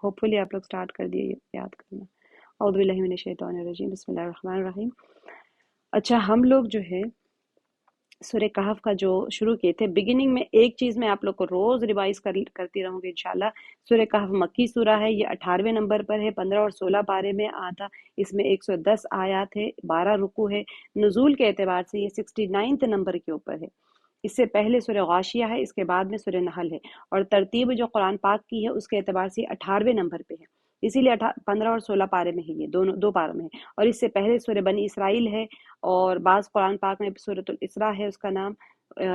Hope فلی آپ لوگ start کر دیے یاد کرنا۔ اعوذ باللہ من الشیطان الرجیم، بسم اللہ الرحمن الرحیم۔ اچھا ہم لوگ جو ہے سورہ کہف کا جو شروع کیے تھے، بگننگ میں ایک چیز میں آپ لوگ کو روز ریوائز کرتی رہوں گی انشاءاللہ۔ سورہ کہف مکی سورہ ہے، یہ 18ویں نمبر پر ہے، 15 اور 16 پارے میں آتا۔ اس میں 110 آیات ہے، 12 رکوع ہے۔ نزول کے اعتبار سے یہ 69 نمبر کے اوپر ہے۔ اس سے پہلے سورہ غاشیہ ہے، اس کے بعد میں سورہ نحل ہے، اور ترتیب جو قرآن پاک کی ہے اس کے اعتبار سے 18ویں نمبر پہ ہے، اسی لیے 15 اور 16 پارے میں ہے، یہ دو پاروں میں ہے۔ اور اس سے پہلے سورہ بنی اسرائیل ہے، اور بعض قرآن پاک میں سورۃ الاسراء ہے، اس کا نام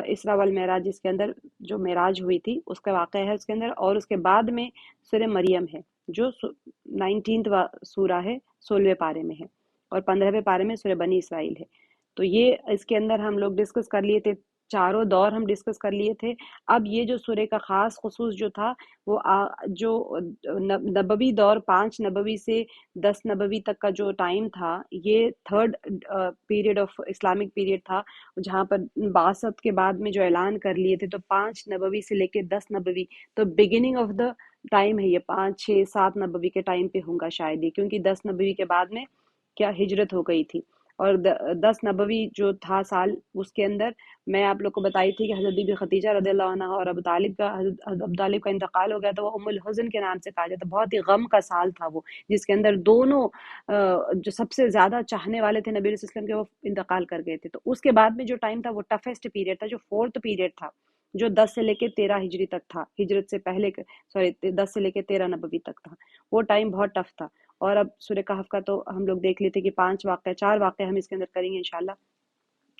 اسراء والمعراج، جس کے اندر جو معراج ہوئی تھی اس کا واقعہ ہے اس کے اندر۔ اور اس کے بعد میں سورہ مریم ہے جو 19واں سورہ ہے، 16ویں پارے میں ہے، اور 15ویں پارے میں سورہ بنی اسرائیل ہے۔ تو یہ اس کے اندر ہم لوگ ڈسکس کر لیے تھے، چاروں دور ہم ڈسکس کر لیے تھے۔ اب یہ جو سورہ کا خاص خصوص جو تھا وہ جو نبوی دور 5 نبوی سے 10 نبوی تک کا جو ٹائم تھا، یہ third period of Islamic period تھا، جہاں پر بعثت کے بعد میں جو اعلان کر لیے تھے، تو 5 نبوی سے لے کے 10 نبوی، تو بگننگ آف دا ٹائم ہے یہ، 5 6 7 نبوی کے ٹائم پہ ہوں گا شاید یہ، کیونکہ 10 نبوی کے بعد میں کیا ہجرت ہو گئی تھی۔ اور 10 نبوی جو تھا سال، اس کے اندر میں آپ لوگ کو بتائی تھی کہ حضرت بی بی خدیجہ رضی اللہ عنہ اور حضرت ابو طالب کا انتقال ہو گیا تھا، وہ ام الحزن کے نام سے کہا جاتا، بہت ہی غم کا سال تھا وہ، جس کے اندر دونوں جو سب سے زیادہ چاہنے والے تھے نبی علیہ السلام کے، وہ انتقال کر گئے تھے۔ تو اس کے بعد میں جو ٹائم تھا وہ ٹفیسٹ پیریڈ تھا، جو 4تھ پیریڈ تھا، جو 10 سے لے کے 13 ہجری تک تھا، ہجرت سے پہلے 10 سے لے کے 13 نبوی تک تھا، وہ ٹائم بہت ٹف تھا۔ اور اب سورہ کہف کا تو ہم لوگ دیکھ لیتے کہ 4 واقعہ ہم اس کے اندر کریں گے انشاءاللہ،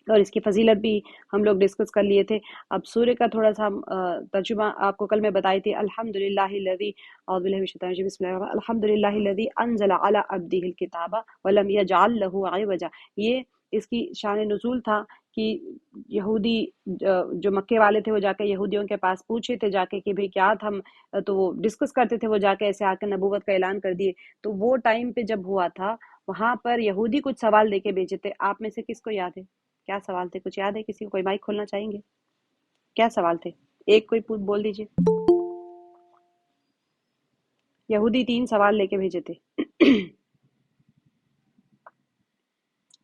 اور اس کی فضیلت بھی ہم لوگ ڈسکس کر لیے تھے۔ اب سورہ کا تھوڑا سا ترجمہ آپ کو کل میں بتائی تھی، الحمدللہ الذی، اعوذ باللہ من الشیطان الرجیم، بسم اللہ الرحمن الرحیم، الحمدللہ الذی انزل علی عبدہ الکتاب ولم یجعل لہ عوجا۔ یہ اس کی شان نزول تھا کہ یہودی جو مکے والے تھے، وہ جا کے یہودیوں کے پاس پوچھے تھے جا کے کہ بھئی کیا تھا، تو وہ ڈسکس کرتے تھے، وہ جا کے ایسے آ کے نبوت کا اعلان کر دیے۔ تو وہ ٹائم پہ جب ہوا تھا، وہاں پر یہودی کچھ سوال دے کے بھیجے تھے۔ آپ میں سے کس کو یاد ہے کیا سوال تھے؟ کچھ یاد ہے کسی کو؟ کوئی مائک کھولنا چاہیں گے؟ کیا سوال تھے؟ ایک کوئی بول دیجئے۔ یہودی 3 سوال لے کے بھیجے تھے۔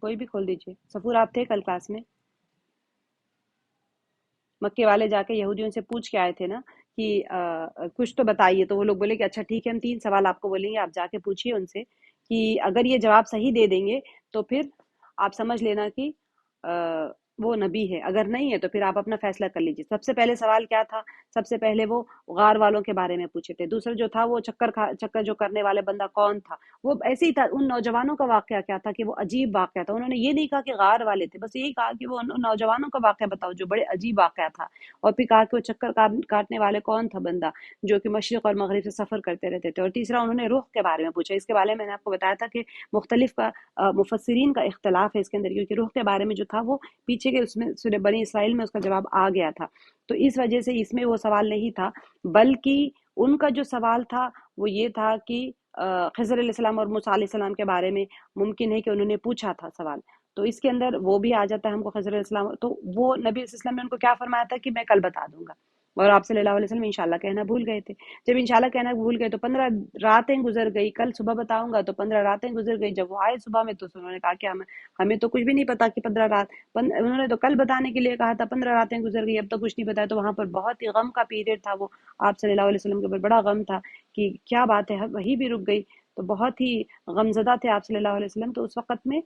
کوئی بھی کھول دیجئے۔ سفور آپ تھے کل کلاس میں؟ مکے والے جا کے یہودیوں سے پوچھ کے آئے تھے نا کہ کچھ تو بتائیے، تو وہ لوگ بولے کہ اچھا ٹھیک ہے، ہم 3 سوال آپ کو بولیں گے، آپ جا کے پوچھیے ان سے کہ اگر یہ جواب صحیح دے دیں گے تو پھر آپ سمجھ لینا کہ وہ نبی ہے، اگر نہیں ہے تو پھر آپ اپنا فیصلہ کر لیجیے۔ سب سے پہلے سوال کیا تھا؟ سب سے پہلے وہ غار والوں کے بارے میں پوچھے تھے۔ دوسرا جو تھا وہ چکر جو کرنے والے بندہ کون تھا، وہ ایسے ہی تھا۔ ان نوجوانوں کا واقعہ کیا تھا کہ وہ عجیب واقعہ تھا، انہوں نے یہ نہیں کہا کہ غار والے تھے، بس یہی کہا کہ وہ نوجوانوں کا واقعہ بتاؤ جو بڑے عجیب واقعہ تھا۔ اور پھر کہا کہ وہ چکر کاٹنے والے کون تھا بندہ جو کہ مشرق اور مغرب سے سفر کرتے رہتے تھے۔ اور تیسرا انہوں نے روح کے بارے میں پوچھا۔ اس کے بارے میں نے آپ کو بتایا تھا کہ مختلف مفسرین کا اختلاف ہے اس کے اندر، کیونکہ روح کے بارے میں جو تھا وہ پیچھے کے اس میں سورہ بنی اسرائیل میں اس کا جواب آ گیا تھا، تو اس وجہ سے اس میں وہ سوال نہیں تھا، بلکہ ان کا جو سوال تھا وہ یہ تھا کہ خضر علیہ السلام اور موسیٰ علیہ السلام کے بارے میں ممکن ہے کہ انہوں نے پوچھا تھا سوال، تو اس کے اندر وہ بھی آ جاتا ہے ہم کو خضر علیہ السلام۔ تو وہ نبی علیہ السلام نے ان کو کیا فرمایا تھا کہ میں کل بتا دوں گا، اور آپ صلی اللہ علیہ وسلم انشاءاللہ کہنا بھول گئے تھے۔ جب انشاءاللہ کہنا بھول گئے تو 15 راتیں گزر گئی، کل صبح بتاؤں گا، تو 15 راتیں گزر گئی۔ جب وہ آئے صبح میں تو انہوں نے کہا کہ ہمیں تو کچھ بھی نہیں پتا کہ 15 رات، انہوں نے تو کل بتانے کے لیے کہا تھا، 15 راتیں گزر گئی اب تک کچھ نہیں بتایا۔ تو وہاں پر بہت ہی غم کا پیریڈ تھا، وہ آپ صلی اللہ علیہ وسلم کے اوپر بڑا غم تھا کہ کیا بات ہے، وہی بھی رک گئی، تو بہت ہی غمزدہ تھے آپ صلی اللہ علیہ وسلم۔ تو اس وقت میں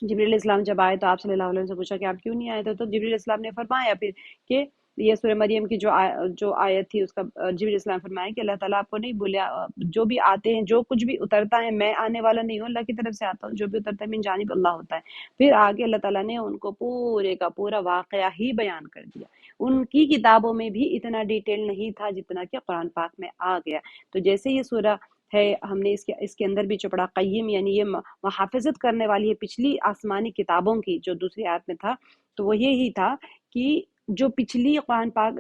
جبریل علیہ السلام جب آئے تو آپ صلی اللہ علیہ وسلم سے پوچھا کہ آپ کیوں نہیں آئے تھے، تو جبریل علیہ السلام نے فرمایا پھر کہ یہ سورہ مریم کی جو آیت تھی، اس کا جبریل علیہ السلام فرمایا کہ اللہ تعالیٰ آپ کو نہیں بولیا، جو بھی آتے ہیں، جو کچھ بھی اترتا ہے، میں آنے والا نہیں ہوں، اللہ کی طرف سے آتا ہوں، جو بھی اترتا ہے من جانب اللہ ہوتا ہے۔ پھر آگے اللہ تعالیٰ نے ان کو پورے کا پورا واقعہ ہی بیان کر دیا، ان کی کتابوں میں بھی اتنا ڈیٹیل نہیں تھا جتنا کہ قرآن پاک میں آ گیا۔ تو جیسے یہ سورہ ہے، ہم نے اس کے اندر بھی چپڑا قیم، یعنی یہ محافظت کرنے والی ہے پچھلی آسمانی کتابوں کی، جو دوسری آیت میں تھا، تو وہ یہی تھا کہ جو پچھلی قرآن پاک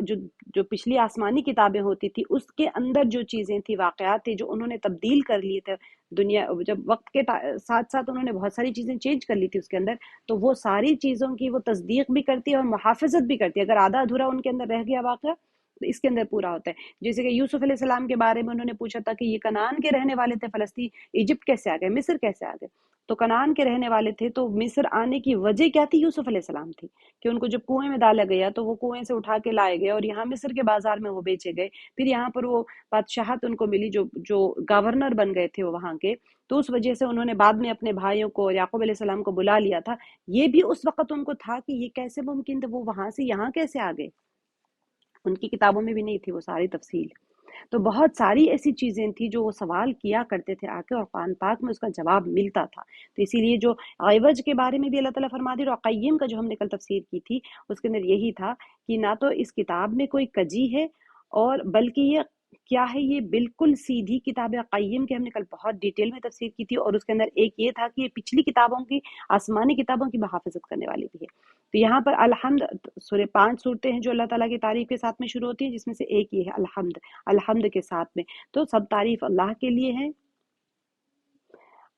جو پچھلی آسمانی کتابیں ہوتی تھی، اس کے اندر جو چیزیں تھی، واقعات تھے جو انہوں نے تبدیل کر لیے تھے دنیا، جب وقت کے ساتھ ساتھ انہوں نے بہت ساری چیزیں چینج کر لی تھی اس کے اندر، تو وہ ساری چیزوں کی وہ تصدیق بھی کرتی ہے اور محافظت بھی کرتی ہے۔ اگر آدھا ادھورا ان کے اندر رہ گیا واقعہ تو اس کے اندر پورا ہوتا ہے. جیسے کہ یوسف علیہ السلام کے بارے میں انہوں نے پوچھا تھا کہ یہ کنعان کے رہنے والے تھے، فلسطین ایجپٹ کیسے آ گئے، مصر کیسے آ گئے؟ تو کنعان کے رہنے والے تھے، تو مصر آنے کی وجہ کیا تھی؟ یوسف علیہ السلام تھی، کہ ان کو جب کنویں میں ڈالا گیا تو وہ کنویں سے اٹھا کے لائے گئے اور یہاں مصر کے بازار میں وہ بیچے گئے. پھر یہاں پر وہ بادشاہت ان کو ملی، جو گورنر بن گئے تھے وہ وہاں کے. تو اس وجہ سے انہوں نے بعد میں اپنے بھائیوں کو، یعقوب علیہ السلام کو بلا لیا تھا. یہ بھی اس وقت ان کو تھا کہ یہ کیسے ممکن تھا، وہ وہاں سے یہاں کیسے آ گئے. ان کی کتابوں میں بھی نہیں تھی وہ ساری تفصیل. تو بہت ساری ایسی چیزیں تھیں جو وہ سوال کیا کرتے تھے آ کے، اور قرآن پاک میں اس کا جواب ملتا تھا. تو اسی لیے جو عوج کے بارے میں بھی اللہ تعالیٰ فرما دے، اور قیم کا جو ہم نے کل تفسیر کی تھی اس کے اندر یہی تھا کہ نہ تو اس کتاب میں کوئی کجی ہے، اور بلکہ یہ کیا ہے، یہ بالکل سیدھی کتاب ہے. قیم کی ہم نے کل بہت ڈیٹیل میں تفسیر کی تھی، اور اس کے اندر ایک یہ تھا کہ یہ پچھلی کتابوں کی، آسمانی کتابوں کی محافظت کرنے والی بھی ہے. تو یہاں پر الحمد سورہ 5 صورتیں ہیں جو اللہ تعالیٰ کی تعریف کے ساتھ میں شروع ہوتی ہیں، جس میں سے ایک یہ ہے الحمد، الحمد کے ساتھ میں. تو سب تعریف اللہ کے لیے ہے.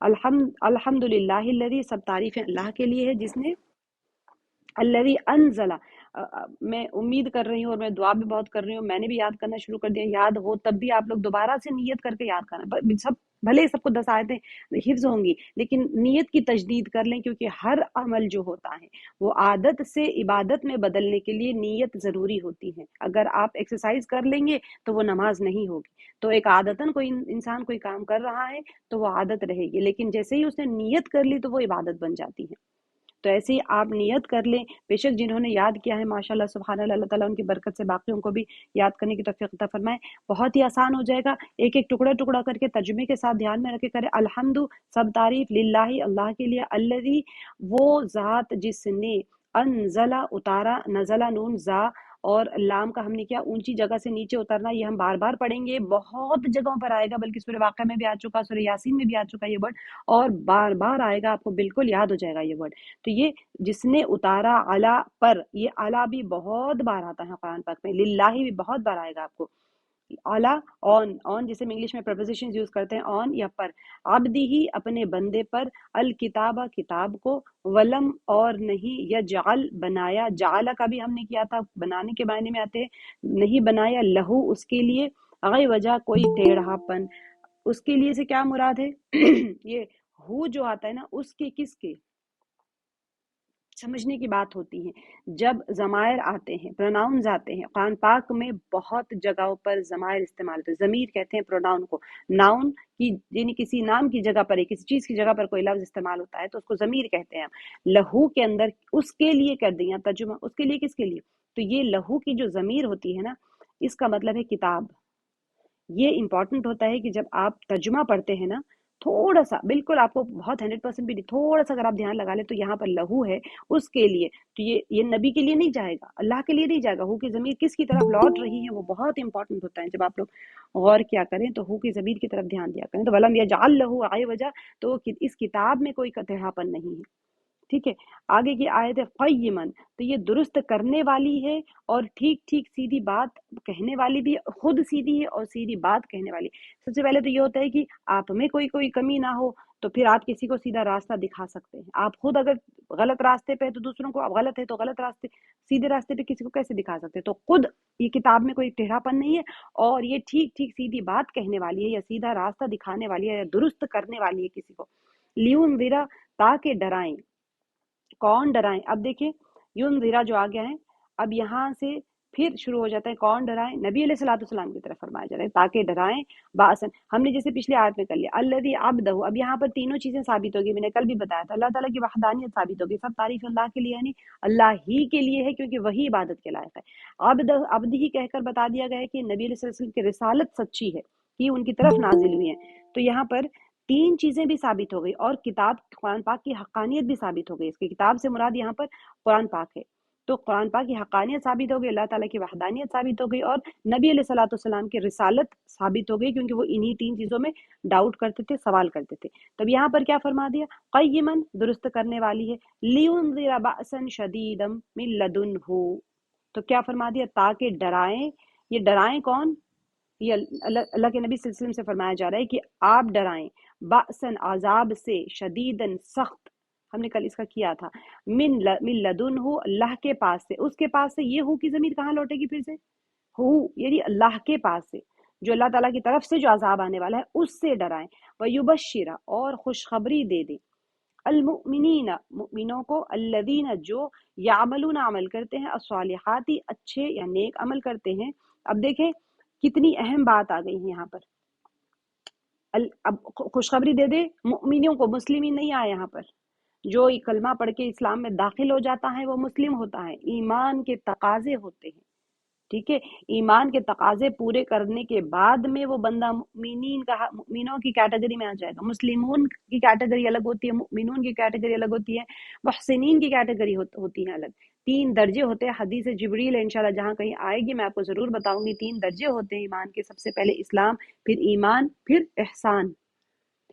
الحمد للہ الذی، سب تعریفیں اللہ کے لیے ہے جس نے الذی انزل. میں امید کر رہی ہوں اور میں دعا بھی بہت کر رہی ہوں، میں نے بھی یاد کرنا شروع کر دیا. یاد ہو تب بھی آپ لوگ دوبارہ سے نیت کر کے یاد کرنا. سب بھلے سب کو 10 آیتیں حفظ ہوں گی، لیکن نیت کی تجدید کر لیں، کیونکہ ہر عمل جو ہوتا ہے وہ عادت سے عبادت میں بدلنے کے لیے نیت ضروری ہوتی ہے. اگر آپ ایکسرسائز کر لیں گے تو وہ نماز نہیں ہوگی. تو ایک عادتاً کوئی انسان کوئی کام کر رہا ہے تو وہ عادت رہے گی، لیکن جیسے ہی اس نے نیت کر لی تو وہ عبادت بن جاتی ہے. تو ایسے ہی آپ نیت کر لیں. بے شک جنہوں نے یاد کیا ہے ماشاءاللہ سبحان اللہ، اللہ تعالیٰ ان کی برکت سے باقیوں کو بھی یاد کرنے کی توفیق عطا فرمائے. بہت ہی آسان ہو جائے گا. ایک ایک ٹکڑا ٹکڑا کر کے ترجمے کے ساتھ دھیان میں رکھ کے کرے. الحمد، سب تعریف، للہ، اللہ کے لیے، الذی، وہ ذات جس نے، انزلہ، اتارا، نزلہ نون زا اور لام کا ہم نے کیا اونچی جگہ سے نیچے اترنا، یہ ہم بار بار پڑھیں گے، بہت جگہوں پر آئے گا، بلکہ سورہ واقعہ میں بھی آ چکا، سورہ یاسین میں بھی آ چکا یہ ورڈ، اور بار بار آئے گا، آپ کو بالکل یاد ہو جائے گا یہ ورڈ. تو یہ جس نے اتارا، علا پر، یہ علا بھی بہت بار آتا ہے قرآن پاک میں، للہ بھی بہت بار آئے گا آپ کو. علا، آن جسے ہم انگلش میں پریپوزیشنز یوز کرتے ہیں، آن یا پر. عبدی ہی، اپنے بندے پر، الکتابہ، کتاب کو، ولم، اور نہیں، یجعل، بنایا، جعل کا بھی ہم نے کیا تھا، بنانے کے معنی میں آتے ہیں، نہیں بنایا، لہو، اس کے لیے، غی وجہ، کوئی ٹیڑھا پن. اس کے لیے سے کیا مراد ہے؟ یہ ہو جو آتا ہے نا، اس کے، کس کے، سمجھنے کی بات ہوتی ہے. جب ضمائر آتے ہیں، پروناؤنز آتے ہیں قرآن پاک میں، بہت جگہوں پر ضمائر استعمال ہوتے ہیں. ضمیر کہتے ہیں پروناؤن کو. ناؤن کی یعنی کسی نام کی جگہ پر، کسی چیز کی جگہ پر کوئی لفظ استعمال ہوتا ہے تو اس کو ضمیر کہتے ہیں. لہو کے اندر اس کے لیے کر دیا ترجمہ، اس کے لیے، کس کے لیے؟ تو یہ لہو کی جو ضمیر ہوتی ہے نا، اس کا مطلب ہے کتاب. یہ امپورٹنٹ ہوتا ہے کہ جب آپ ترجمہ پڑھتے ہیں نا، تھوڑا سا، بالکل آپ کو بہت 100% بھی نہیں، تھوڑا سا اگر آپ دھیان لگا لیں تو یہاں پر لہو ہے اس کے لیے. تو یہ نبی کے لیے نہیں جائے گا، اللہ کے لیے نہیں جائے گا. ہو کی ضمیر کس کی طرف لوٹ رہی ہے، وہ بہت امپورٹنٹ ہوتا ہے. جب آپ لوگ غور کیا کریں تو ہو کی ضمیر کی طرف دھیان دیا کریں. تو ولم یجعل لہ عوجا، تو اس کتاب میں کوئی ٹیڑھاپن نہیں ہے. ٹھیک ہے. آگے کی آیت ہے قیمن، تو یہ درست کرنے والی ہے اور ٹھیک ٹھیک سیدھی بات کہنے والی بھی، خود سیدھی ہے اور سیدھی بات کہنے والی. سب سے پہلے تو یہ ہوتا ہے کہ آپ میں کوئی کمی نہ ہو، تو پھر آپ کسی کو سیدھا راستہ دکھا سکتے ہیں. آپ خود اگر غلط راستے پہ تو دوسروں کو، آپ غلط ہے تو غلط راستے، سیدھے راستے پہ کسی کو کیسے دکھا سکتے ہیں؟ تو خود یہ کتاب میں کوئی ٹیڑھا پن نہیں ہے، اور یہ ٹھیک ٹھیک سیدھی بات کہنے والی ہے، یا سیدھا راستہ دکھانے والی ہے، یا درست کرنے والی ہے کسی کو. لیونذرا، تاکہ ڈرائیں. کون ڈرائیں؟ اب دیکھیں یونذرا جو آ گیا ہے، اب یہاں سے پھر شروع ہو جاتا ہے کون ڈرائیں؟ نبی علیہ الصلوۃ والسلام کی طرف فرمایا جا رہا ہے تاکہ ڈرائیں. باسن، ہم نے جیسے پچھلی آیت میں کر لیا، الذی عبدہ. اب یہاں پر تینوں چیزیں ثابت ہوگی، میں نے کل بھی بتایا تھا. اللہ تعالیٰ کی وحدانیت ثابت ہوگی، سب تعریف اللہ کے لیے، یعنی اللہ ہی کے لیے ہے، کیونکہ وہی عبادت کے لائق ہے. عبد ہی کہہ کر بتا دیا گیا ہے کہ نبی علیہ السلام کی رسالت سچی ہے، کہ ان کی طرف نازل ہوئی ہیں. تو یہاں پر تین چیزیں بھی ثابت ہو گئی، اور کتاب قرآن پاک کی حقانیت بھی ثابت ہو گئی. اس کی کتاب سے مراد یہاں پر قرآن پاک ہے. تو قرآن پاک کی حقانیت ثابت ہو گئی، اللہ تعالیٰ کی وحدانیت ثابت ہو گئی، اور نبی علیہ الصلوۃ والسلام کی رسالت ثابت ہو گئی، کیونکہ وہ انہی تین چیزوں میں ڈاؤٹ کرتے تھے، سوال کرتے تھے. تب یہاں پر کیا فرما دیا؟ قیمن، درست کرنے والی ہے. لیونذر بأسا شدیدا من لدنہ، تو کیا فرما دیا؟ تاکہ ڈرائیں. یہ ڈرائیں کون؟ یہ اللہ کے نبی صلی اللہ علیہ وسلم سے فرمایا جا رہا ہے کہ آپ ڈرائیں، بأسن، عذاب سے، شدیدن، سخت. ہم نے کل اس کا کیا تھا، من لدنہ، اللہ کے پاس سے. اس کے پاس سے، یہ ہو کی ضمیر کہاں لوٹے گی پھر سے؟ ہو یعنی اللہ کے پاس سے، جو اللہ تعالیٰ کی طرف سے جو عذاب آنے والا ہے اس سے ڈرائیں، وَيُبَشِّرَ اور خوشخبری دے دیں، المؤمنین مؤمنوں کو، الذین جو یعملون عمل کرتے ہیں، الصالحاتی اچھے یا نیک عمل کرتے ہیں۔ اب دیکھیں کتنی اہم بات آ گئی ہے یہاں پر، اب خوشخبری دے دے مؤمنوں کو، مسلمین نہیں آئے یہاں پر، جو کلمہ پڑھ کے اسلام میں داخل ہو جاتا ہے وہ مسلم ہوتا ہے، ایمان کے تقاضے ہوتے ہیں، ٹھیک ہے، ایمان کے تقاضے پورے کرنے کے بعد میں وہ بندہ مؤمنین کا، مؤمنوں کی کیٹیگری میں آ جائے گا۔ مسلمون کی کیٹیگری الگ ہوتی ہے، مؤمنون کی کیٹیگری الگ ہوتی ہے، محسنین کی کیٹیگری ہوتی ہے الگ، 3 درجے ہوتے ہیں۔ حدیث جبریل ہے انشاءاللہ جہاں کہیں آئے گی میں آپ کو ضرور بتاؤں گی، 3 درجے ہوتے ہیں ایمان کے، سب سے پہلے اسلام، پھر ایمان، پھر احسان،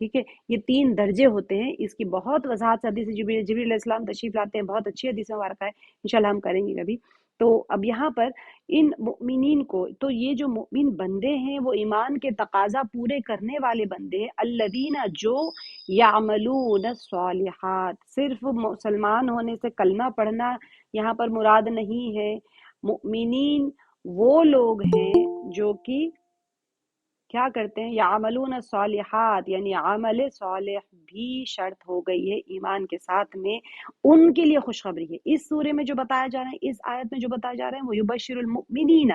ٹھیک ہے، یہ 3 درجے ہوتے ہیں۔ اس کی بہت وضاحت سے حدیث جبریل علیہ السلام تشریف لاتے ہیں، بہت اچھی حدیث مبارکہ ہے، انشاءاللہ ہم کریں گے کبھی۔ تو اب یہاں پر ان مؤمنین کو، تو یہ جو مؤمن بندے ہیں وہ ایمان کے تقاضا پورے کرنے والے بندے ہیں، الذین جو یعملون الصالحات، صرف مسلمان ہونے سے کلمہ پڑھنا یہاں پر مراد نہیں ہے، مؤمنین وہ لوگ ہیں جو کہ کیا کرتے ہیں، یعملون الصالحات، یعنی عمل صالح بھی شرط ہو گئی ہے ایمان کے ساتھ میں، ان کے لیے خوشخبری ہے۔ اس سورے میں جو بتایا جا رہا ہے، اس آیت میں جو بتایا جا رہا ہے، وہ یبشر المؤمنین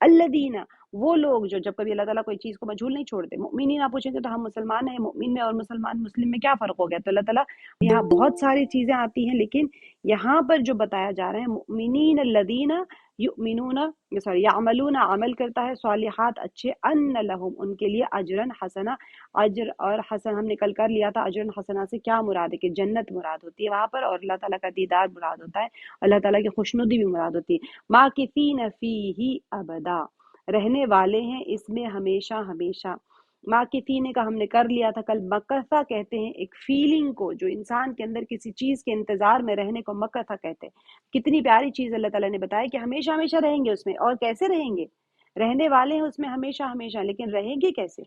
الذین، وہ لوگ جو، جب کبھی اللہ تعالیٰ کوئی چیز کو مجہول نہیں چھوڑتے، مؤمنین آپ پوچھیں گے تو ہم مسلمان ہیں، مؤمن میں اور مسلمان مسلم میں کیا فرق ہو گیا؟ تو اللہ تعالیٰ یہاں بہت ساری چیزیں آتی ہیں، لیکن یہاں پر جو بتایا جا رہا ہے، مؤمنین الذین یؤمنون، سوری یعملون، عمل کرتا ہے، صالحات اچھے، ان لہم ان کے لیے اجرن حسنا، اجر اور حسن ہم نے کل کر لیا تھا، اجرن حسنا سے کیا مراد ہے کہ جنت مراد ہوتی ہے وہاں پر، اور اللہ تعالیٰ کا دیدار مراد ہوتا ہے، اللہ تعالیٰ کی خوشنودی بھی مراد ہوتی ہے۔ ماکثین فیہ ابدا، رہنے والے ہیں اس میں ہمیشہ ہمیشہ۔ ماکثین کا ہم نے کر لیا تھا کل، مکثا کہتے ہیں ایک فیلنگ کو، جو انسان کے اندر کسی چیز کے انتظار میں رہنے کو مکثا کہتے ہیں۔ کتنی پیاری چیز اللہ تعالیٰ نے بتایا کہ ہمیشہ ہمیشہ رہیں گے اس میں، اور کیسے رہیں گے؟ رہنے والے ہیں اس میں ہمیشہ ہمیشہ، لیکن رہیں گے کیسے؟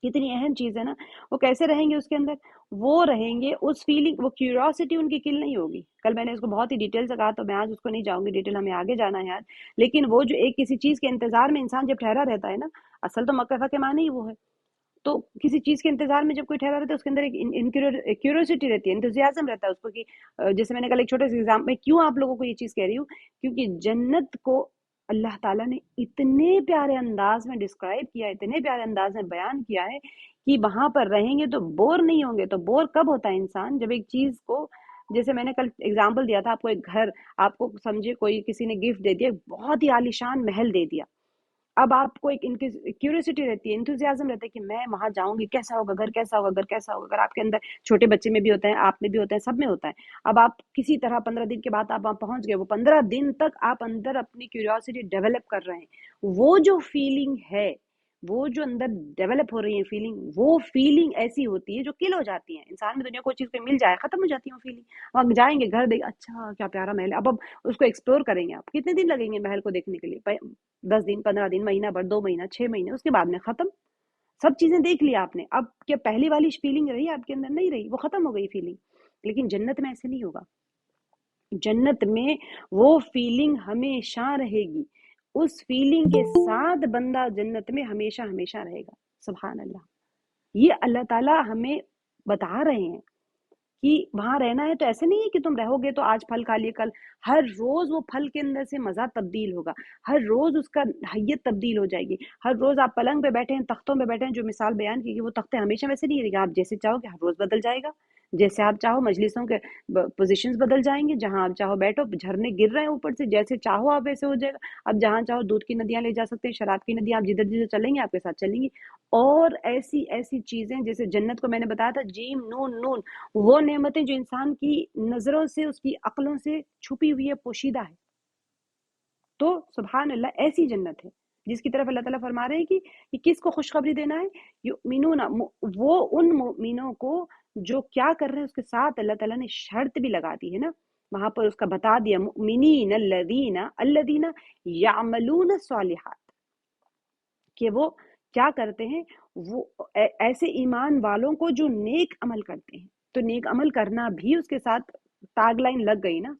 کتنی اہم چیز ہے نا، وہ کیسے رہیں گے اس کے اندر؟ وہ رہیں گے اس فیلنگ، وہ کیوریوسٹی ان کی کل نہیں ہوگی، کل میں نے اس کو بہت ہی ڈیٹیل سے کہا تو میں آج اس کو نہیں جاؤں گی ڈیٹیل، ہمیں آگے جانا ہے آج، لیکن وہ جو ایک کسی چیز کے انتظار میں انسان جب ٹھہرا رہتا ہے نا، اصل تو مکثا کے معنی ہی وہ ہے، تو کسی چیز کے انتظار میں جب کوئی ٹھہرا رہتا ہے اس کے اندر ایک کیوریوسٹی رہتی ہے، انتھوزیازم رہتا ہے اس کو کہ جیسے میں نے کل ایک چھوٹے سے ایگزام میں کیوں آپ لوگوں کو یہ چیز کہہ رہی ہوں، کیونکہ جنت کو اللہ تعالیٰ نے اتنے پیارے انداز میں ڈسکرائب کیا ہے، اتنے پیارے انداز میں بیان کیا ہے کہ وہاں پر رہیں گے تو بور نہیں ہوں گے۔ تو بور کب ہوتا ہے انسان؟ جب ایک چیز کو، جیسے میں نے کل اگزامپل دیا تھا آپ کو، ایک گھر آپ کو سمجھے کوئی کسی نے گفٹ دے دیا، بہت ہی عالیشان محل دے دیا، اب آپ کو ایک کیوریوسٹی رہتی ہے، انتھوزیازم رہتا ہے کہ میں وہاں جاؤں گی، کیسا ہوگا گھر، کیسا ہوگا گھر، کیسا ہوگا گھر، آپ کے اندر، چھوٹے بچے میں بھی ہوتا ہے، آپ میں بھی ہوتا ہے، سب میں ہوتا ہے۔ اب آپ کسی طرح 15 دن کے بعد آپ وہاں پہنچ گئے، وہ 15 دن تک آپ اندر اپنی کیوریوسٹی ڈیولپ کر رہے ہیں، وہ جو فیلنگ ہے، وہ جو اندر ڈیولپ ہو رہی ہے فیلنگ، وہ فیلنگ ایسی ہوتی ہے جو کل ہو جاتی ہے انسان میں، دنیا کوئی چیز پہ مل جائے ختم ہو جاتی ہے وہ فیلنگ، وہاں جائیں گے گھر دیکھ، اچھا کیا پیارا محل ہے، اب اس کو ایکسپلور کریں گے، آپ کتنے دن لگیں گے محل کو دیکھنے کے لیے؟ 10 دن، 15 دن، مہینہ بھر، 2 مہینہ، 6 مہینے، اس کے بعد میں ختم، سب چیزیں دیکھ لیا آپ نے۔ اب کیا پہلی والی فیلنگ رہی آپ کے اندر؟ نہیں رہی، وہ ختم ہو گئی فیلنگ۔ لیکن جنت میں ایسے نہیں ہوگا، جنت میں وہ فیلنگ ہمیشہ رہے گی، اس فیلنگ کے ساتھ بندہ جنت میں ہمیشہ ہمیشہ رہے گا۔ سبحان اللہ، یہ اللہ تعالیٰ ہمیں بتا رہے ہیں کہ وہاں رہنا ہے تو ایسے نہیں ہے کہ تم رہو گے تو آج پھل کھا لیے، کل ہر روز وہ پھل کے اندر سے مزہ تبدیل ہوگا، ہر روز اس کا حیت تبدیل ہو جائے گی، ہر روز آپ پلنگ پہ بیٹھے ہیں، تختوں پہ بیٹھے ہیں، جو مثال بیان کی گئی وہ تختے ہمیشہ ویسے نہیں رہے گا، آپ جیسے چاہو کہ ہر روز بدل جائے گا، جیسے آپ چاہو مجلسوں کے پوزیشنز بدل جائیں گے، جہاں آپ چاہو بیٹھو، جھرنے گر رہے ہیں اوپر سے، جیسے چاہو آپ ویسے ہو جائے گا، اب جہاں چاہو دودھ کی ندیاں لے جا سکتے ہیں، شراب کی ندیاں، آپ جدھر جدھر چلیں گے آپ کے ساتھ چلیں گی، اور ایسی ایسی چیزیں، جیسے جنت کو میں نے بتایا تھا جیم نون نون، وہ نعمتیں جو انسان کی نظروں سے، اس کی عقلوں سے چھپی ہوئی ہے، پوشیدہ ہے، تو سبحان اللہ ایسی جنت ہے جس کی طرف اللہ تعالیٰ فرما رہے ہیں کہ یہ کس کو خوشخبری دینا ہے؟ یؤمنون، وہ ان مؤمنوں کو جو کیا کر رہے ہیں، اس کے ساتھ اللہ تعالیٰ نے شرط بھی لگا دی ہے نا، وہاں پر اس کا بتا دیا، مؤمنین الذین یعملون الصالحات، کہ وہ کیا کرتے ہیں، وہ ایسے ایمان والوں کو جو نیک عمل کرتے ہیں، تو نیک عمل کرنا بھی اس کے ساتھ ٹیگ لائن لگ گئی نا،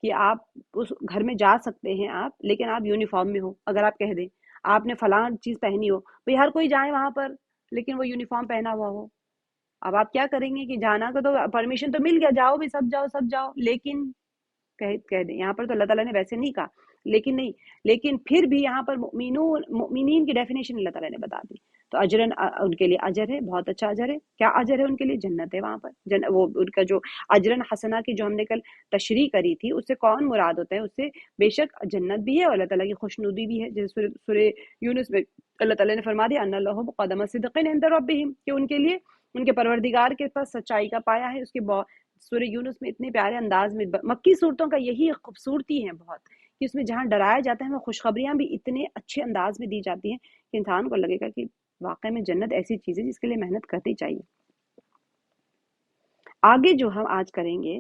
کہ آپ اس گھر میں جا سکتے ہیں آپ، لیکن آپ یونیفارم میں ہو. اگر آپ کہہ دیں آپ نے فلاں چیز پہنی ہو، بھئی ہر کوئی جائے وہاں پر لیکن وہ یونیفارم پہنا ہوا ہو، اب آپ کیا کریں گے کہ جانا کا تو پرمیشن تو مل گیا، جاؤ بھی سب جاؤ سب جاؤ، لیکن کہہ دیں یہاں پر تو اللہ تعالیٰ نے ویسے نہیں کہا، لیکن نہیں، لیکن پھر بھی یہاں پر مؤمنین کی ڈیفینیشن اللہ تعالیٰ نے بتا دی. تو اجرن ان کے لیے اجر ہے، بہت اچھا اجر ہے. کیا اجر ہے ان کے لیے؟ جنت ہے وہاں پر. وہ ان کا جو اجرن حسنہ کی جو ہم نے کل تشریح کری تھی، اس سے کون مراد ہوتا ہے؟ اس سے بے شک جنت بھی ہے اور اللہ تعالیٰ کی خوشنودی بھی ہے. جیسے سورہ یونس میں اللہ تعالیٰ نے فرما دیا ان لهم قدم صدق عند ربهم، کہ ان کے لیے ان کے پروردگار کے پاس سچائی کا پایا ہے. اس کے سورہ یونس میں اتنے پیارے انداز میں، مکی صورتوں کا یہی خوبصورتی ہے بہت، کہ اس میں جہاں ڈرایا جاتا ہے وہ خوشخبریاں بھی اتنے اچھے انداز میں دی جاتی ہیں کہ انسان کو لگے گا کہ واقعی میں جنت ایسی چیز ہے جس کے لیے محنت کرنی چاہیے. آگے جو ہم آج کریں گے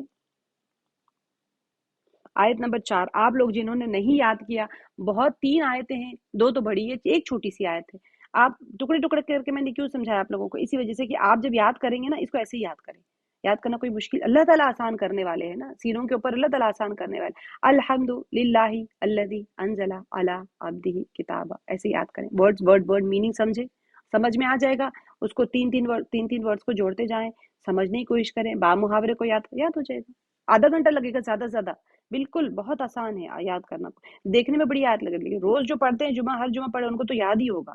آیت نمبر 4. آپ لوگ جنہوں نے نہیں یاد کیا، بہت 3 آیتیں ہیں، 2 تو بڑی ہے، ایک چھوٹی سی آیت ہے. آپ ٹکڑے ٹکڑے کر کے میں نے کیوں سمجھایا آپ لوگوں کو؟ اسی وجہ سے کہ آپ جب یاد کریں گے نا، اس کو ایسے ہی یاد کریں. یاد کرنا کوئی مشکل، اللہ تعالیٰ آسان کرنے والے ہیں نا، سینوں کے اوپر اللہ تعالیٰ آسان کرنے والے. الحمد للہ الذی انزل علی عبدہ کتابا، ایسے یاد کریں. ورڈ میننگ سمجھ میں آ جائے گا. اس کو تین تین ورڈز کو جوڑتے جائیں، سمجھنے کی کوشش کریں، با محاورے کو یاد ہو جائے گا. آدھا گھنٹہ لگے گا زیادہ سے زیادہ، بالکل بہت آسان ہے یاد کرنا. دیکھنے میں بڑی آیت لگے گی، روز جو پڑھتے ہیں ہر جمعہ پڑھے ان کو تو یاد ہی ہوگا.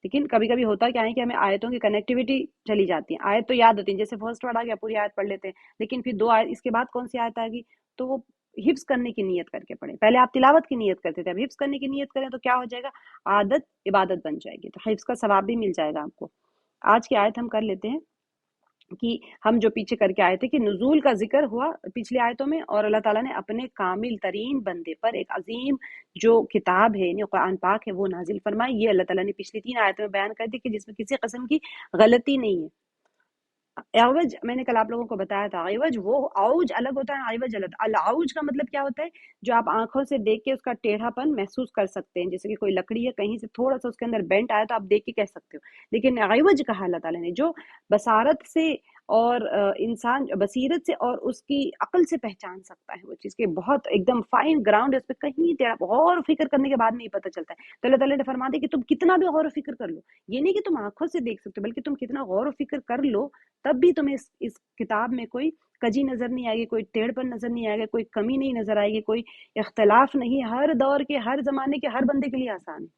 لیکن کبھی کبھی ہوتا کیا ہے کہ ہمیں آیتوں کی کنیکٹیوٹی چلی جاتی ہے. آیت تو یاد ہوتی ہے، جیسے فرسٹ ورڈ آ گیا پوری آیت پڑھ لیتے ہیں، لیکن پھر 2 آیت اس کے بعد کون سی آیت آئے گی تو وہ حفظ کرنے کی نیت کر کے پڑھیں. پہلے آپ تلاوت کی نیت کرتے تھے، اب حفظ کرنے کی نیت کریں تو کیا ہو جائے گا؟ عادت عبادت بن جائے گی، تو حفظ کا ثواب بھی مل جائے گا آپ کو. آج کی آیت ہم کر لیتے ہیں کہ ہم جو پیچھے کر کے آئے تھے کہ نزول کا ذکر ہوا پچھلی آیتوں میں، اور اللہ تعالیٰ نے اپنے کامل ترین بندے پر ایک عظیم جو کتاب ہے یعنی قرآن پاک ہے وہ نازل فرمائی. یہ اللہ تعالیٰ نے پچھلی 3 آیتوں میں بیان کر دی کہ جس میں کسی قسم کی غلطی نہیں ہے. عوج میں نے کل آپ لوگوں کو بتایا تھا، عوج وہ عوج الگ ہوتا ہے، عوج الگ. العوج کا مطلب کیا ہوتا ہے؟ جو آپ آنکھوں سے دیکھ کے اس کا ٹیڑھا پن محسوس کر سکتے ہیں، جیسے کہ کوئی لکڑی ہے کہیں سے تھوڑا سا اس کے اندر بینٹ آیا تو آپ دیکھ کے کہہ سکتے ہو. لیکن عوج کہا اللہ تعالیٰ نے جو بصارت سے اور انسان بصیرت سے اور اس کی عقل سے پہچان سکتا ہے وہ چیز کے بہت ایک دم فائن گراؤنڈ ہے، اس پہ کہیں تیرا غور و فکر کرنے کے بعد نہیں پتہ چلتا ہے. تو اللہ تعالیٰ نے فرما دیا کہ تم کتنا بھی غور و فکر کر لو، یہ نہیں کہ تم آنکھوں سے دیکھ سکتے بلکہ تم کتنا غور و فکر کر لو تب بھی تمہیں اس کتاب میں کوئی کجی نظر نہیں آئے گی، کوئی ٹیڑھ پن نظر نہیں آئے گا، کوئی کمی نہیں نظر آئے گی، کوئی اختلاف نہیں. ہر دور کے ہر زمانے کے ہر بندے کے لیے آسان ہے،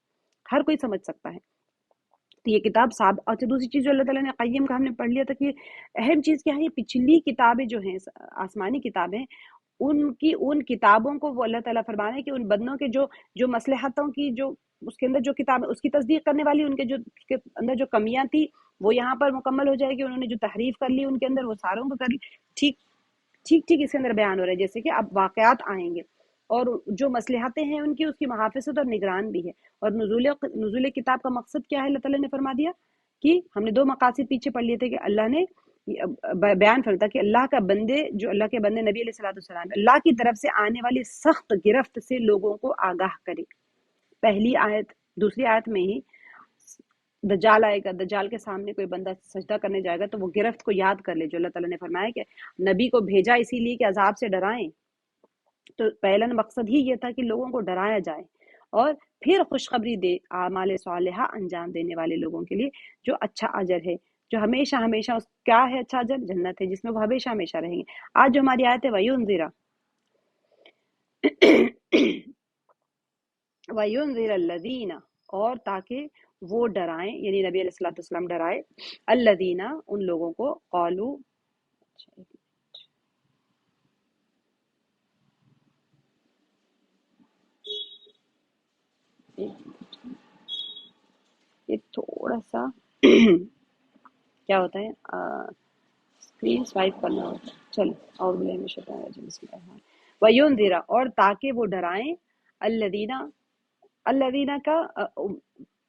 ہر کوئی سمجھ سکتا ہے. تو یہ کتاب اچھا دوسری چیز جو اللہ تعالیٰ نے قیم کا ہم نے پڑھ لیا تھا کہ اہم چیز کیا ہے، یہ پچھلی کتابیں جو ہیں آسمانی کتابیں ان کتابوں کو وہ اللہ تعالیٰ فرما رہے ہیں کہ ان بندوں کے جو مصلحتوں کی جو اس کے اندر جو کتاب اس کی تصدیق کرنے والی ان کے جو اس کے اندر جو کمیاں تھی وہ یہاں پر مکمل ہو جائے گی. انہوں نے جو تحریف کر لی ان کے اندر وہ ساروں کو کر لی. ٹھیک اس کے اندر بیان ہو رہا ہے جیسے کہ اب واقعات آئیں گے اور جو مصلحتیں ہیں ان کی اس کی محافظت اور نگران بھی ہے. اور نزول کتاب کا مقصد کیا ہے اللہ تعالیٰ نے فرما دیا کہ ہم نے 2 مقاصد پیچھے پڑھ لیے تھے کہ اللہ نے بیان فرماتا کہ اللہ کا بندے جو اللہ کے بندے نبی علیہ الصلوۃ والسلام اللہ کی طرف سے آنے والی سخت گرفت سے لوگوں کو آگاہ کرے. پہلی آیت دوسری آیت میں ہی دجال آئے گا، دجال کے سامنے کوئی بندہ سجدہ کرنے جائے گا تو وہ گرفت کو یاد کر لے جو اللہ تعالیٰ نے فرمایا کہ نبی کو بھیجا اسی لیے کہ عذاب سے ڈرائیں. تو پہلا مقصد ہی یہ تھا کہ لوگوں کو ڈرایا جائے اور پھر خوشخبری دے اعمال صالحہ انجام دینے والے لوگوں کے لیے جو اچھا اجر ہے، جو ہمیشہ اس کیا ہے اچھا اجر؟ جنت ہے جس میں وہ ہمیشہ رہیں گے. آج جو ہماری آیت ہے وَيُنذِرَ وَيُنذِرَ الَّذِينَ، اور تاکہ وہ ڈرائیں یعنی نبی علیہ الصلوۃ والسلام ڈرائے الذین ان لوگوں کو قالوا یہ تھوڑا سا کیا ہوتا ہے اسکرین سوائپ کرنا ہوتا ہے. چلو اور وَيُنذِرَ اور تاکہ وہ ڈرائیں الذین کا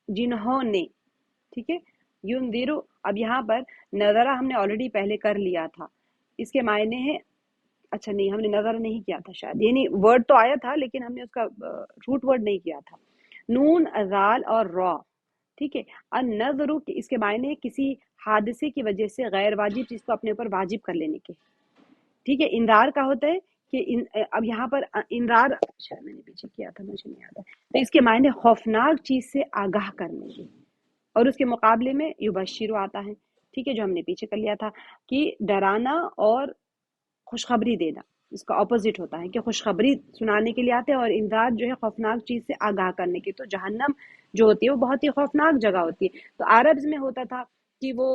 جنہوں نے، ٹھیک ہے. یُنذِرُ اب یہاں پر نظرہ ہم نے آلریڈی پہلے کر لیا تھا، اس کے معنی ہے اچھا نہیں ہم نے نظر نہیں کیا تھا شاید، یعنی ورڈ تو آیا تھا لیکن ہم نے اس کا روٹ ورڈ نہیں کیا تھا. نون ذال اور را، ٹھیک ہے. النظر اس کے معنی کسی حادثے کی وجہ سے غیر واجب چیز کو اپنے اوپر واجب کر لینے کے، ٹھیک ہے. انذار کا ہوتا ہے کہ اب یہاں پر انذار شاید میں نے پیچھے کیا تھا مجھے نہیں یاد ہے، تو اس کے معنی خوفناک چیز سے آگاہ کرنے کی، اور اس کے مقابلے میں یبشر آتا ہے، ٹھیک ہے، جو ہم نے پیچھے کر لیا تھا کہ ڈرانا اور خوشخبری دینا اس کا اپوزٹ ہوتا ہے، کہ خوشخبری سنانے کے لیے آتے ہیں، اور انذار جو ہے خوفناک چیز سے آگاہ کرنے کی۔ تو جہنم جو ہوتی ہے وہ بہت ہی خوفناک جگہ ہوتی ہے۔ تو عربز میں ہوتا تھا کہ وہ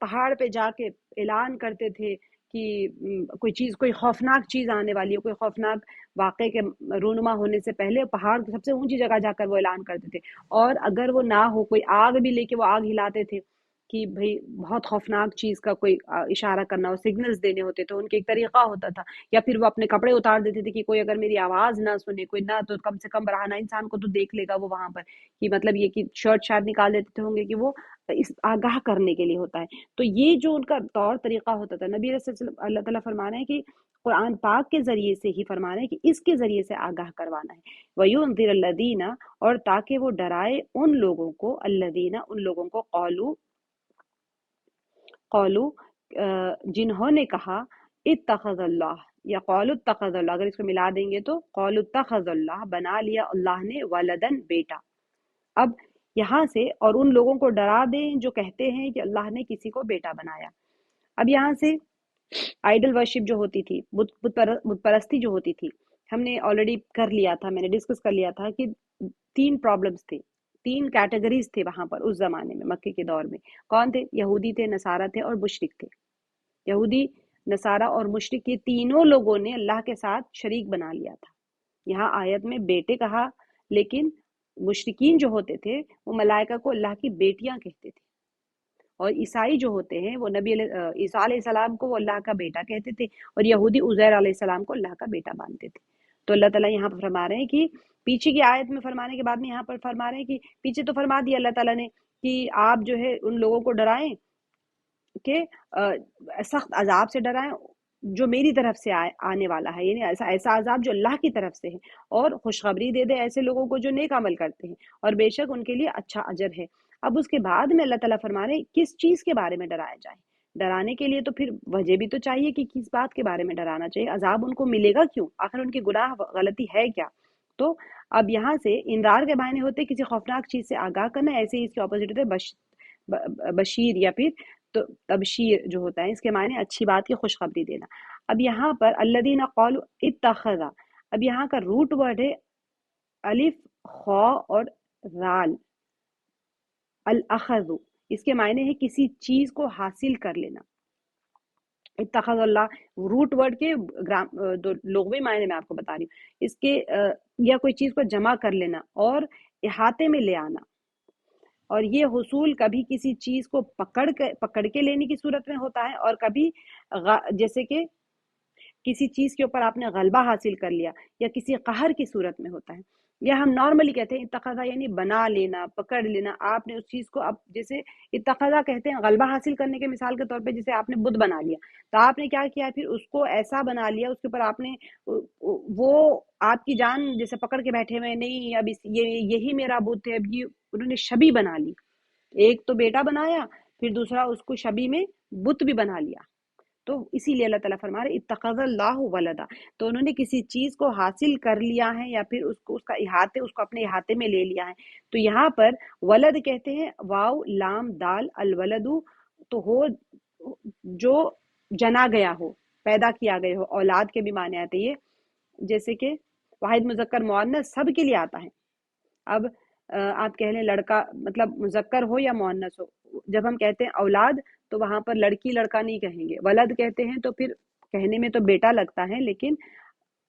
پہاڑ پہ جا کے اعلان کرتے تھے کہ کوئی خوفناک چیز آنے والی ہے، کوئی خوفناک واقعے کے رونما ہونے سے پہلے پہاڑ کی سب سے اونچی جگہ جا کر وہ اعلان کرتے تھے، اور اگر وہ نہ ہو، کوئی آگ بھی لے کے وہ آگ ہلاتے تھے کہ بھئی بہت خوفناک چیز کا کوئی اشارہ کرنا ہو، سگنلز دینے ہوتے تھے، ان کے ایک طریقہ ہوتا تھا، یا پھر وہ اپنے کپڑے اتار دیتے تھے کہ کوئی اگر میری آواز نہ سنے، کوئی نہ، تو کم سے کم براہنہ انسان کو تو دیکھ لے گا وہ وہاں پر، کہ مطلب یہ کہ شرٹ شاید نکال دیتے ہوں گے کہ وہ اس آگاہ کرنے کے لیے ہوتا ہے۔ تو یہ جو ان کا طور طریقہ ہوتا تھا، نبی علیہ السلام اللہ تعالیٰ فرما رہے ہیں کہ قرآن پاک کے ذریعے سے ہی فرما رہے ہیں کہ اس کے ذریعے سے آگاہ کروانا ہے، وَيُنذِرَ الَّذِينَ، اور تاکہ وہ ڈرائے ان لوگوں کو، الذین ان لوگوں کو، قولو جنہوں نے کہا اتخذ اللہ، یا قولو اتخذ اللہ، اگر اس کو ملا دیں گے تو قولو اتخذ اللہ، بنا لیا اللہ نے، ولدن، بیٹا۔ اب یہاں سے اور ان لوگوں کو ڈرا دیں جو کہتے ہیں کہ اللہ نے کسی کو بیٹا بنایا۔ اب یہاں سے آئیڈل ورشپ جو ہوتی تھی، بت پرستی جو ہوتی تھی، ہم نے آلریڈی کر لیا تھا، میں نے ڈسکس کر لیا تھا کہ 3 پرابلمز تھے، 3 کیٹیگریز تھے وہاں پر اس زمانے میں، مکے کے دور میں۔ کون تھے؟ یہودی تھے، نصارہ تھے، اور مشرک تھے۔ یہودی، نصارہ اور مشرک، یہ تینوں لوگوں نے اللہ کے ساتھ شریک بنا لیا تھا۔ یہاں آیت میں بیٹے کہا، لیکن مشرکین جو ہوتے تھے وہ ملائکہ کو اللہ کی بیٹیاں کہتے تھے، اور عیسائی جو ہوتے ہیں وہ نبی عیسیٰ علیہ السلام کو وہ اللہ کا بیٹا کہتے تھے، اور یہودی عزیر علیہ السلام کو اللہ کا بیٹا مانتے تھے۔ تو اللہ تعالیٰ یہاں پر فرما رہے ہیں کہ پیچھے کی آیت میں فرمانے کے بعد میں یہاں پر فرما رہے ہیں کہ پیچھے تو فرما دیا اللہ تعالیٰ نے کہ آپ جو ہے ان لوگوں کو ڈرائیں کہ سخت عذاب سے ڈرائیں جو میری طرف سے آنے والا ہے، یعنی ایسا عذاب جو اللہ کی طرف سے ہے، اور خوشخبری دے دے ایسے لوگوں کو جو نیک عمل کرتے ہیں، اور بے شک ان کے لیے اچھا اجر ہے۔ اب اس کے بعد میں اللہ تعالیٰ فرما رہے ہیں کس چیز کے بارے میں ڈرایا جائے۔ ڈرانے کے لیے تو پھر وجہ بھی تو چاہیے کہ کس بات کے بارے میں ڈرانا چاہیے، عذاب ان کو ملے گا کیوں، آخر ان کی گناہ غلطی ہے کیا۔ تو اب یہاں سے انذار کے معنی ہوتے کسی خوفناک چیز سے آگاہ کرنا، ایسے ہی اس کے اپوزٹ ہوتے بشیر یا پھر تو تبشیر جو ہوتا ہے، اس کے معنی اچھی بات کی خوشخبری دینا۔ اب یہاں پر الذین قالوا اتخذ، اب یہاں کا روٹ ورڈ ہے الف، خا اور رال، الاخذ، اس کے معنی ہے کسی چیز کو حاصل کر لینا۔ اتخذ اللہ روٹ ورڈ کے لغوی معنی میں آپ کو بتا رہی ہوں، اس کے یا کوئی چیز کو جمع کر لینا اور احاطے میں لے آنا، اور یہ حصول کبھی کسی چیز کو پکڑ کے لینے کی صورت میں ہوتا ہے، اور کبھی جیسے کہ کسی چیز کے اوپر آپ نے غلبہ حاصل کر لیا، یا کسی قہر کی صورت میں ہوتا ہے۔ یا ہم نارملی کہتے ہیں اتخذا یعنی بنا لینا، پکڑ لینا، آپ نے اس چیز کو، اب جیسے اتخذا کہتے ہیں غلبہ حاصل کرنے کے مثال کے طور پہ، جیسے آپ نے بت بنا لیا، تو آپ نے کیا کیا، پھر اس کو ایسا بنا لیا، اس کے اوپر آپ نے وہ آپ کی جان جیسے پکڑ کے بیٹھے ہوئے، نہیں اب یہی میرا بت ہے، اب یہ انہوں نے شبی بنا لی، ایک تو بیٹا بنایا، پھر دوسرا اس کو شبی میں بت بھی بنا لیا۔ تو اسی لیے اللہ تعالیٰ فرما رہے اتخذ اللہ ولدا، تو انہوں نے کسی چیز کو حاصل کر لیا ہے، یا پھر اس کو اپنے احاطے میں لے لیا ہے۔ تو یہاں پر ولد کہتے ہیں واو لام دال، الولد تو ہو جو جنا گیا ہو، پیدا کیا گیا ہو، اولاد کے بھی معنی آتے یہ، جیسے کہ واحد مذکر مؤنث سب کے لیے آتا ہے۔ اب آپ کہہ لیں لڑکا، مطلب مذکر ہو یا مؤنث ہو، جب ہم کہتے ہیں اولاد تو وہاں پر لڑکی لڑکا نہیں کہیں گے، ولد کہتے ہیں تو پھر کہنے میں تو بیٹا لگتا ہے، لیکن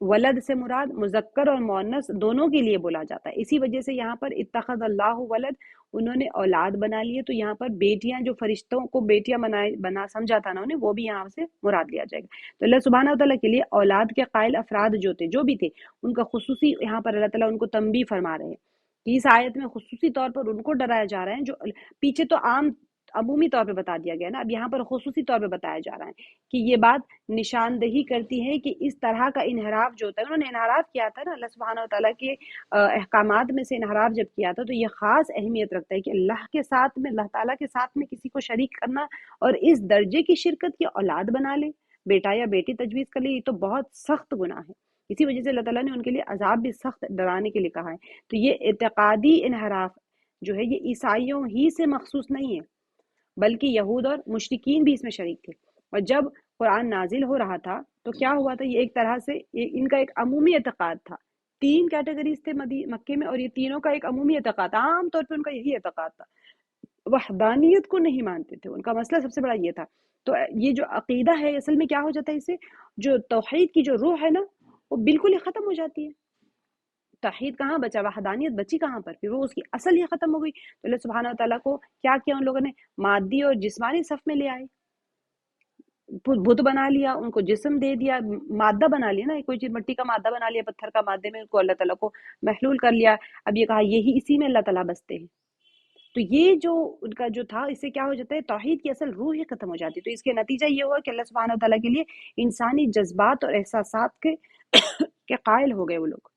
ولد سے مراد مذکر اور مؤنث دونوں کے لیے بولا جاتا ہے۔ اسی وجہ سے یہاں پر اتخذ اللہ ولد، انہوں نے اولاد بنا لیے، تو یہاں پر بیٹیاں جو فرشتوں کو بیٹیاں بنا سمجھا تھا نا انہیں، وہ بھی یہاں سے مراد لیا جائے گا۔ تو اللہ سبحانہ و تعالیٰ کے لیے اولاد کے قائل افراد جو بھی تھے، ان کا خصوصی یہاں پر اللہ تعالیٰ ان کو تنبیہ فرما رہے ہیں کہ اس آیت میں خصوصی طور پر ان کو ڈرایا جا رہا ہے، جو پیچھے تو عمومی طور پہ بتا دیا گیا نا، اب یہاں پر خصوصی طور پہ بتایا جا رہا ہے کہ یہ بات نشاندہی کرتی ہے کہ اس طرح کا انحراف جو ہوتا ہے، انہوں نے انحراف کیا تھا نا، اللہ سبحانہ و تعالیٰ کے احکامات میں سے انحراف جب کیا تھا، تو یہ خاص اہمیت رکھتا ہے کہ اللہ کے ساتھ میں، اللہ تعالیٰ کے ساتھ میں کسی کو شریک کرنا، اور اس درجے کی شرکت کی اولاد بنا لے، بیٹا یا بیٹی تجویز کر لی، یہ تو بہت سخت گناہ ہے، اسی وجہ سے اللہ تعالیٰ نے ان کے لیے عذاب بھی سخت ڈرانے کے لیے کہا ہے۔ تو یہ اعتقادی انحراف جو ہے یہ عیسائیوں ہی سے مخصوص نہیں ہے، بلکہ یہود اور مشرکین بھی اس میں شریک تھے۔ اور جب قرآن نازل ہو رہا تھا تو کیا ہوا تھا، یہ ایک طرح سے ان کا ایک عمومی اعتقاد تھا، 3 کیٹیگریز تھے مکے میں، اور یہ تینوں کا ایک عمومی اعتقاد تھا، عام طور پہ ان کا یہی اعتقاد تھا، وحدانیت کو نہیں مانتے تھے، ان کا مسئلہ سب سے بڑا یہ تھا۔ تو یہ جو عقیدہ ہے اصل میں کیا ہو جاتا ہے، اس سے جو توحید کی جو روح ہے نا وہ بالکل ہی ختم ہو جاتی ہے۔ توحید کہاں بچا، وحدانیت بچی کہاں پر، پھر وہ اس کی اصل ہی ختم ہو گئی۔ تو اللہ سبحانہ وتعالیٰ کو کیا کیا ان لوگوں نے، مادی اور جسمانی صف میں لے آئے، بت بنا لیا، ان کو جسم دے دیا، مادہ بنا لیا نا، کوئی چیز مٹی کا مادہ بنا لیا، پتھر کا مادے میں ان کو اللہ تعالیٰ کو محلول کر لیا۔ اب یہ کہا یہی اسی میں اللہ تعالیٰ بستے ہیں۔ تو یہ جو ان کا جو تھا، اس سے کیا ہو جاتا ہے، توحید کی اصل روح ہی ختم ہو جاتی ہے۔ تو اس کے نتیجہ یہ ہوا کہ اللہ سبحانہ وتعالیٰ کے لیے انسانی جذبات اور احساسات کے قائل ہو گئے وہ لوگ۔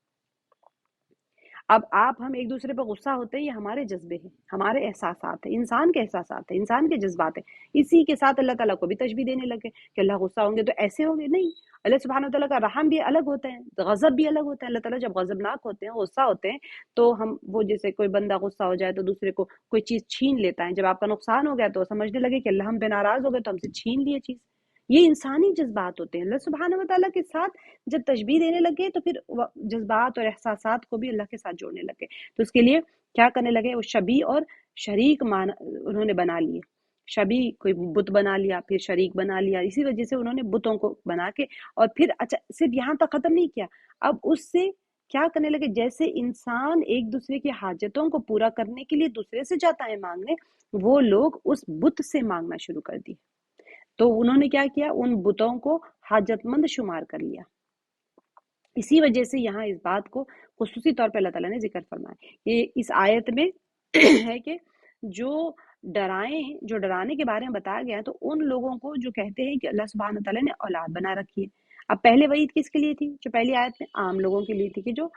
اب ہم ایک دوسرے پہ غصہ ہوتے ہیں، یہ ہمارے جذبے ہیں، ہمارے احساسات ہیں، انسان کے احساسات ہیں، انسان کے جذبات ہیں۔ اسی کے ساتھ اللہ تعالیٰ کو بھی تشبیہ دینے لگے کہ اللہ غصہ ہوں گے تو ایسے ہوں گے، نہیں، اللہ سبحانہ وتعالیٰ کا رحم بھی الگ ہوتا ہے، غضب بھی الگ ہوتا ہے۔ اللہ تعالیٰ جب غضبناک ہوتے ہیں، غصہ ہوتے ہیں، تو ہم وہ جیسے کوئی بندہ غصہ ہو جائے تو دوسرے کو کوئی چیز چھین لیتا ہے، جب آپ کا نقصان ہو گیا تو سمجھنے لگے کہ اللہ ہم پہ ناراض ہو گئے تو ہم سے چھین لیے چیز۔ یہ انسانی جذبات ہوتے ہیں۔ اللہ سبحانہ وتعالیٰ کے ساتھ جب تشبیہ دینے لگے تو پھر جذبات اور احساسات کو بھی اللہ کے ساتھ جوڑنے لگے، تو اس کے لیے کیا کرنے لگے، وہ شبیہ اور شریک انہوں نے بنا لیے، شبیہ کوئی بت بنا لیا، پھر شریک بنا لیا۔ اسی وجہ سے انہوں نے بتوں کو بنا کے، اور پھر اچھا صرف یہاں تک ختم نہیں کیا، اب اس سے کیا کرنے لگے، جیسے انسان ایک دوسرے کی حاجتوں کو پورا کرنے کے لیے دوسرے سے جاتا ہے مانگنے، وہ لوگ اس بت سے مانگنا شروع کر دی۔ تو انہوں نے کیا کیا، ان بتوں کو حاجت مند شمار کر لیا۔ اسی وجہ سے یہاں اس بات کو خصوصی طور پہ اللہ تعالیٰ نے ذکر فرمایا، یہ اس آیت میں ہے کہ جو ڈرانے کے بارے میں بتایا گیا ہے، تو ان لوگوں کو جو کہتے ہیں کہ اللہ سبحانہ تعالیٰ نے اولاد بنا رکھی ہے۔ اب پہلے وعید کس کے لیے تھی، جو پہلی آیت میں عام لوگوں کے لیے تھی کہ جو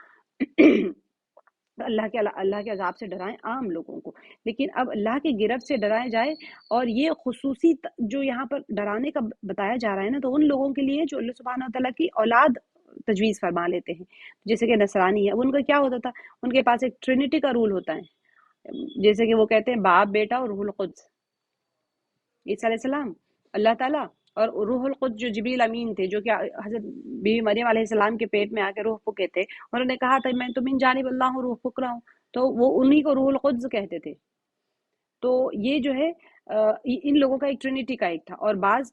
اللہ کے عذاب سے ڈرائیں عام لوگوں کو، لیکن اب اللہ کے گرفت سے ڈرائے جائے، اور یہ خصوصی جو یہاں پر ڈرانے کا بتایا جا رہا ہے نا، تو ان لوگوں کے لیے جو اللہ سبحانہ تعالیٰ کی اولاد تجویز فرما لیتے ہیں، جیسے کہ نصرانی ہے، ان کا کیا ہوتا تھا، ان کے پاس ایک ٹرینٹی کا رول ہوتا ہے، جیسے کہ وہ کہتے ہیں باپ، بیٹا اور روح القدس، عیسیٰ علیہ السلام، اللہ تعالیٰ، اور روح القدس جو جبریل امین تھے، جو کہ حضرت بی مریم علیہ السلام کے پیٹ میں آ کے روح پھونکے تھے، انہوں نے کہا تھا میں تو من جانب اللہ ہوں، روح پھونک رہا ہوں، تو وہ انہی کو روح القدس کہتے تھے۔ تو یہ جو ہے ان لوگوں کا ایک ٹرینٹی کا ایک تھا، اور بعض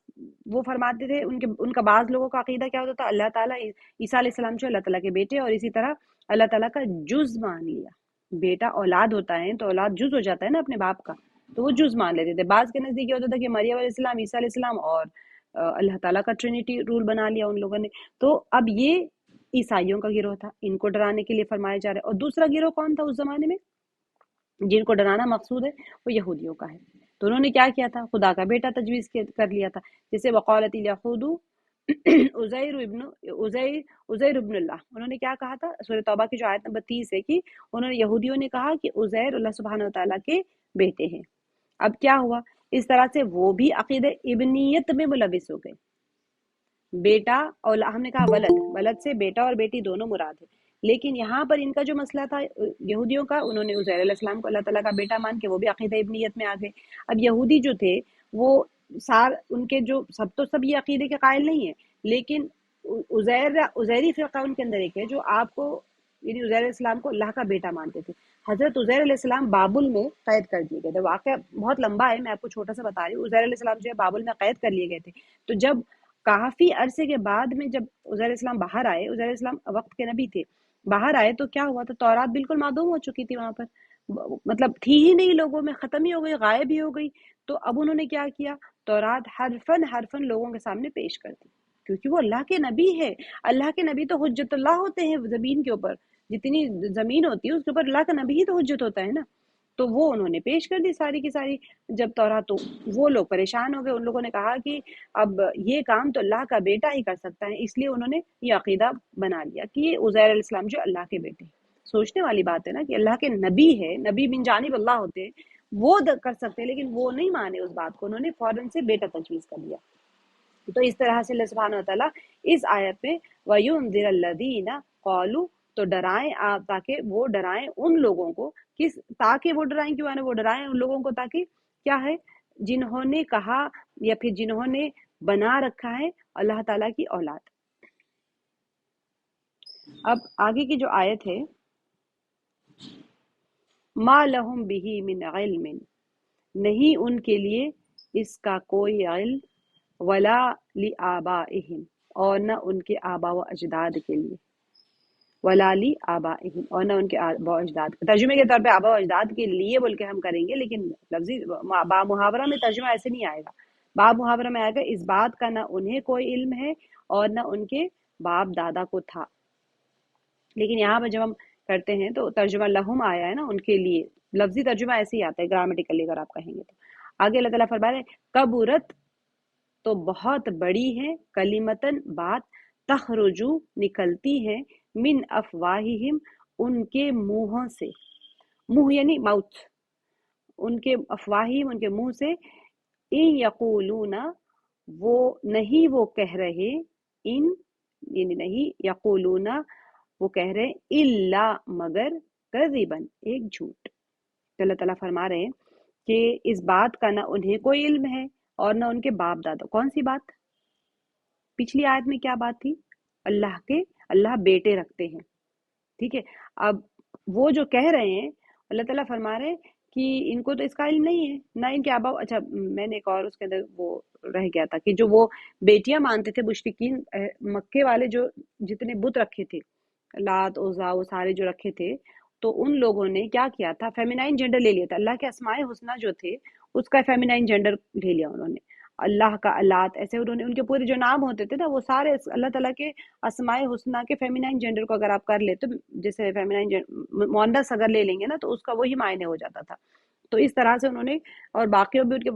وہ فرماتے تھے، ان کا بعض لوگوں کا عقیدہ کیا ہوتا تھا، اللہ تعالیٰ عیسیٰ علیہ السلام جو اللہ تعالیٰ کے بیٹے، اور اسی طرح اللہ تعالیٰ کا جز مان لیا، بیٹا اولاد ہوتا ہے تو اولاد جز ہو جاتا ہے نا اپنے باپ کا، تو وہ جز مان لیتے تھے۔ بعض کے نزدیک یہ ہوتا تھا کہ مریم علیہ السلام، عیسیٰ علیہ السلام اور اللہ تعالیٰ کا ٹرینٹی رول بنا لیا ان لوگوں نے۔ تو اب یہ عیسائیوں کا گروہ تھا، ان کو ڈرانے کے لیے فرمایا جا رہا ہے۔ اور دوسرا گروہ کون تھا اس زمانے میں جن کو ڈرانا مقصود ہے، وہ یہودیوں کا ہے۔ تو انہوں نے کیا کیا تھا، خدا کا بیٹا تجویز کر لیا تھا، جیسے وقالت الیہود عزیر ابن اللہ، انہوں نے کیا کہا تھا، سورہ توبہ کی جو آیت نمبر 30 ہے، کہ انہوں نے یہودیوں نے کہا کہ عزیر اللہ سبحانہ وتعالیٰ کے بیٹے ہیں۔ اب کیا ہوا، اس طرح سے وہ بھی عقیدہ ابنیت میں ملوث ہو گئے، بیٹا، اور ہم نے کہا ولد سے بیٹا اور بیٹی دونوں مراد ہے، لیکن یہاں پر ان کا جو مسئلہ تھا یہودیوں کا، انہوں نے عزیر علیہ السلام کو اللہ تعالیٰ کا بیٹا مان کے وہ بھی عقیدہ ابنیت میں آ گئے۔ اب یہودی جو تھے وہ ان کے جو سب یہ عقیدے کے قائل نہیں ہیں، لیکن عزیری فرقہ ان کے اندر ایک ہے جو آپ کو، یعنی عزیر علیہ السلام کو اللہ کا بیٹا مانتے تھے۔ حضرت عزیر علیہ السلام بابل میں قید کر دیے گئے تھے، واقعہ بہت لمبا ہے، میں آپ کو چھوٹا سا بتا رہی ہوں۔ عزیر علیہ السلام جو ہے بابل میں قید کر لیے گئے تھے، تو جب کافی عرصے کے بعد میں جب عزیر علیہ السلام باہر آئے، عزیر علیہ السلام وقت کے نبی تھے، باہر آئے تو کیا ہوا تھا، تورات بالکل معدوم ہو چکی تھی وہاں پر، مطلب تھی ہی نہیں لوگوں میں، ختم ہی ہو گئی، غائب ہی ہو گئی۔ تو اب انہوں نے کیا کیا، تورات حرفن لوگوں کے سامنے پیش کر دی، کیونکہ وہ اللہ کے نبی ہے۔ اللہ کے نبی تو حجت اللہ ہوتے ہیں زمین کے اوپر، جتنی زمین ہوتی ہے اس کے اوپر اللہ کا نبی ہی تو حجت ہوتا ہے نا۔ تو وہ انہوں نے پیش کر دی ساری کی ساری جب تورات، تو وہ لوگ پریشان ہو گئے، ان لوگوں نے کہا کہ اب یہ کام تو اللہ کا بیٹا ہی کر سکتا ہے، اس لیے انہوں نے یہ عقیدہ بنا لیا کہ یہ عزیر علیہ السلام جو اللہ کے بیٹے ہیں۔ سوچنے والی بات ہے نا کہ اللہ کے نبی ہے، نبی من جانب اللہ ہوتے ہیں، وہ کر سکتے ہیں، لیکن وہ نہیں مانے اس بات کو، انہوں نے فوراً سے بیٹا تجویز کر لیا۔ تو اس طرح سے اللہ سبحانہ و تعالیٰ اس آیت میں وَيُنذِرَ الَّذِينَ قَالُوا تو ڈرائیں آپ، تاکہ وہ ڈرائیں ان لوگوں کو، تاکہ وہ ڈرائیں کیوں وہ ڈرائیں ان لوگوں کو تاکہ کیا ہے، جنہوں نے کہا یا پھر جنہوں نے بنا رکھا ہے اللہ تعالیٰ کی اولاد۔ اب آگے کی جو آیت ہے ما لہم بہ من علم، نہیں ان کے لیے اس کا کوئی علم، ولا لآبائہم، اور نہ ان کے آبا و اجداد کے لیے، ولا لآبائہم، اور نہ ان کے آبا و اجداد۔ ترجمے کے طور پہ آبا و اجداد کے لیے بول کے ہم کریں گے، لیکن لفظی با محاورہ میں ترجمہ ایسے نہیں آئے گا۔ با محاورہ میں آئے گا اس بات کا نہ انہیں کوئی علم ہے اور نہ ان کے باپ دادا کو تھا۔ لیکن یہاں پہ جب ہم کرتے ہیں تو ترجمہ لہم آیا ہے نا، ان کے لیے، لفظی ترجمہ ایسے ہی آتا ہے گرامیٹیکلی اگر آپ کہیں گے تو۔ آگے اللہ تعالیٰ فرما رہے ہیں کبرت، تو بہت بڑی ہے، کلیمتن بات، تخرجو نکلتی ہے، من افواہہم ان کے منہوں سے، منہ یعنی ماؤتھ، ان کے افواہہم ان کے منہ سے، ان یقولون وہ نہیں وہ کہہ رہے، ان یعنی نہیں، یقولون وہ کہہ رہے، الا مگر، کذبن ایک جھوٹ۔ تو اللہ تعالیٰ فرما رہے ہیں کہ اس بات کا نہ انہیں کوئی علم ہے اور نہ ان کے باپ دادا۔ کون سی بات؟ پچھلی آیت میں کیا بات تھی؟ اللہ بیٹے رکھتے ہیں، ٹھیک ہے۔ اب وہ جو کہہ رہے ہیں اللہ تعالیٰ فرما رہے ہیں کہ ان کو تو اس کا علم نہیں ہے، نہ ان کے آبا۔ اچھا میں نے ایک اور اس کے اندر وہ رہ گیا تھا کہ جو وہ بیٹیاں مانتے تھے مشرکین مکے والے، جو جتنے بت رکھے تھے، لات عزا وہ سارے جو رکھے تھے، تو ان لوگوں نے کیا کیا تھا، فیمینائن جینڈر لے لیا تھا۔ اللہ کے اسماء حسنہ جو تھے اس کا فیمینائن جینڈر لے لیا انہوں نے، اللہ کا اللات، ایسے انہوں نے ان کے پورے جو نام ہوتے تھے نا وہ سارے اللہ تعالیٰ کے اسماء حسنہ کے فیمینائن جینڈر کو اگر آپ کر لیں تو جیسے فیمینائن مؤنث اگر لے لیں گے نا تو اس کا وہی معنی ہو جاتا تھا۔ تو اس طرح سے انہوں نے، اور باقیوں بھی ان کے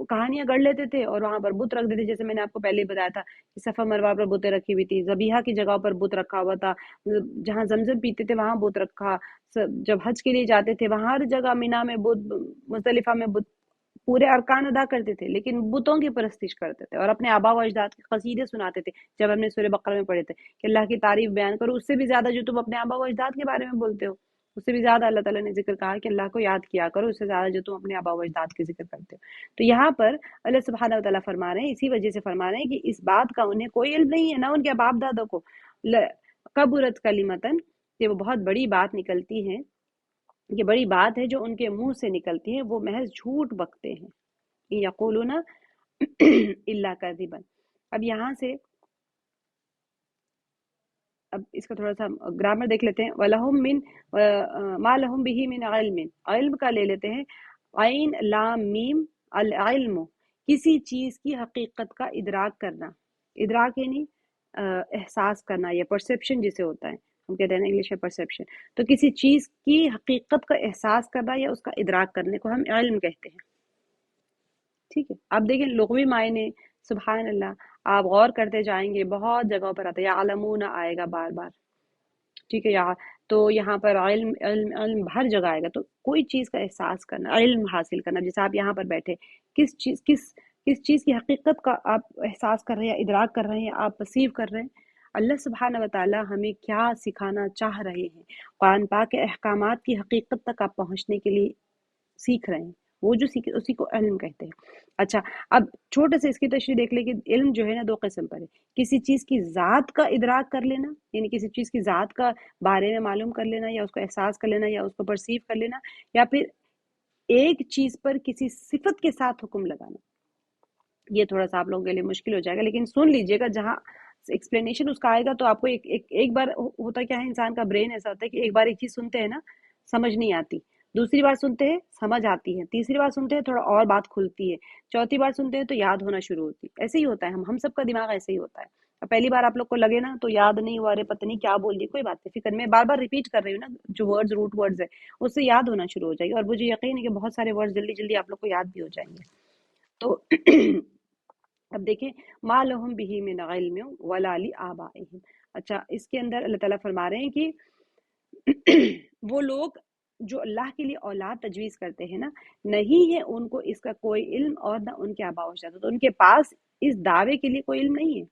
کہانیاں گڑھ لیتے تھے اور وہاں پر بت رکھ دیتے، جیسے میں نے آپ کو پہلے بتایا تھا کہ صفا مروا پر بتیں رکھی ہوئی تھی، ذبیحہ کی جگہ پر بت رکھا ہوا تھا، جہاں زمزم پیتے تھے وہاں بت رکھا، جب حج کے لیے جاتے تھے وہاں ہر جگہ مینا میں بت، مزدلفہ میں بت، پورے ارکان ادا کرتے تھے لیکن بتوں کی پرستش کرتے تھے اور اپنے آبا و اجداد کے قصیدے سناتے تھے۔ جب ہم نے سورہ بقرہ میں پڑھے تھے کہ اللہ کی تعریف بیان کرو، اس سے بھی زیادہ جو تم اپنے آبا و اجداد کے بارے میں بولتے ہو، اس سے بھی زیادہ اللہ تعالیٰ نے ذکر کہا کہ اللہ کو یاد کیا کرو، اس سے زیادہ جو تم اپنے آبا و اجداد کے ذکر کرتے ہو۔ تو یہاں پر اللہ سبحانہ و تعالیٰ فرما رہے ہیں، اسی وجہ سے فرما رہے ہیں کہ اس بات کا انہیں کوئی علم نہیں ہے، نہ ان کے باپ دادوں کو، کبرت کلمتن، کہ وہ بہت بڑی بات نکلتی ہے، یہ بڑی بات ہے جو ان کے منہ سے نکلتی ہے، وہ محض جھوٹ بکتے ہیں، یقولون الا کذبا۔ اب یہاں سے اب اس کا تھوڑا سا گرامر دیکھ لیتے ہیں، وَلَهُم مِّن مَا لَهُم بِهِ مِّنْ عِلْمٍ، علم کا لے لیتے ہیں، عین لام میم، العلم کسی چیز کی حقیقت کا ادراک کرنا، ادراک یعنی احساس کرنا یا پرسیپشن جسے ہوتا ہے، ہم کہتے ہیں انگلش میں پرسیپشن، تو کسی چیز کی حقیقت کا احساس کرنا یا اس کا ادراک کرنے کو ہم علم کہتے ہیں، ٹھیک ہے۔ اب دیکھیں لغوی معنی، سبحان اللہ، آپ غور کرتے جائیں گے بہت جگہوں پر آتا ہے، یعلمون آئے گا بار بار، ٹھیک ہے، تو یہاں پر علم علم علم ہر جگہ آئے گا، تو کوئی چیز کا احساس کرنا، علم حاصل کرنا، جیسے آپ یہاں پر بیٹھے کس چیز کی حقیقت کا آپ احساس کر رہے ہیں، ادراک کر رہے ہیں، آپ پرسیو کر رہے ہیں، اللہ سبحانہ و تعالی ہمیں کیا سکھانا چاہ رہے ہیں، قرآن پاک کے احکامات کی حقیقت تک آپ پہنچنے کے لیے سیکھ رہے ہیں، وہ جو سیکھ اسی کو علم کہتے ہیں۔ اچھا اب چھوٹے سے اس کی تشریح دیکھ لیں کہ علم جو ہے نا دو قسم پر ہے، کسی چیز کی ذات کا ادراک کر لینا، یعنی کسی چیز کی ذات کا بارے میں معلوم کر لینا یا اس کو احساس کر لینا یا اس کو پرسیو کر لینا، یا پھر ایک چیز پر کسی صفت کے ساتھ حکم لگانا۔ یہ تھوڑا سا آپ لوگوں کے لیے مشکل ہو جائے گا، لیکن سن لیجئے گا، جہاں ایکسپلینیشن اس کا آئے گا تو آپ کو ایک بار ہوتا کیا ہے، انسان کا برین ایسا ہوتا ہے کہ ایک بار ایک چیز سنتے ہیں نا سمجھ نہیں آتی، دوسری بار سنتے ہیں سمجھ آتی ہے، تیسری بار سنتے ہیں تھوڑا اور بات کھلتی ہے، چوتھی بار سنتے ہیں تو یاد ہونا شروع ہوتی ہے، ایسے ہی ہوتا ہے، ہم سب کا دماغ ایسے ہی ہوتا ہے۔ اب پہلی بار آپ لوگ کو لگے نا تو یاد نہیں ہوا، ارے پتہ نہیں کیا بول دی، کوئی بات نہیں، فکر میں بار بار ریپیٹ کر رہی ہوں نا، جو ورڈز روٹ ورڈز ہے اس سے یاد ہونا شروع ہو جائے گی، اور مجھے یقین ہے کہ بہت سارے ورڈز جلدی جلدی آپ لوگ کو یاد بھی ہو جائیں گے۔ تو اب دیکھیں ما لہم بہ من علم ولا لآبائہم، اچھا اس کے اندر اللہ تعالیٰ فرما رہے ہیں کہ وہ لوگ جو اللہ کے لیے اولاد تجویز کرتے ہیں نا، نہیں ہے ان کو اس کا کوئی علم، اور نہ ان کے آباء و اجداد، تو ان کے پاس اس دعوے کے لیے کوئی علم نہیں ہے،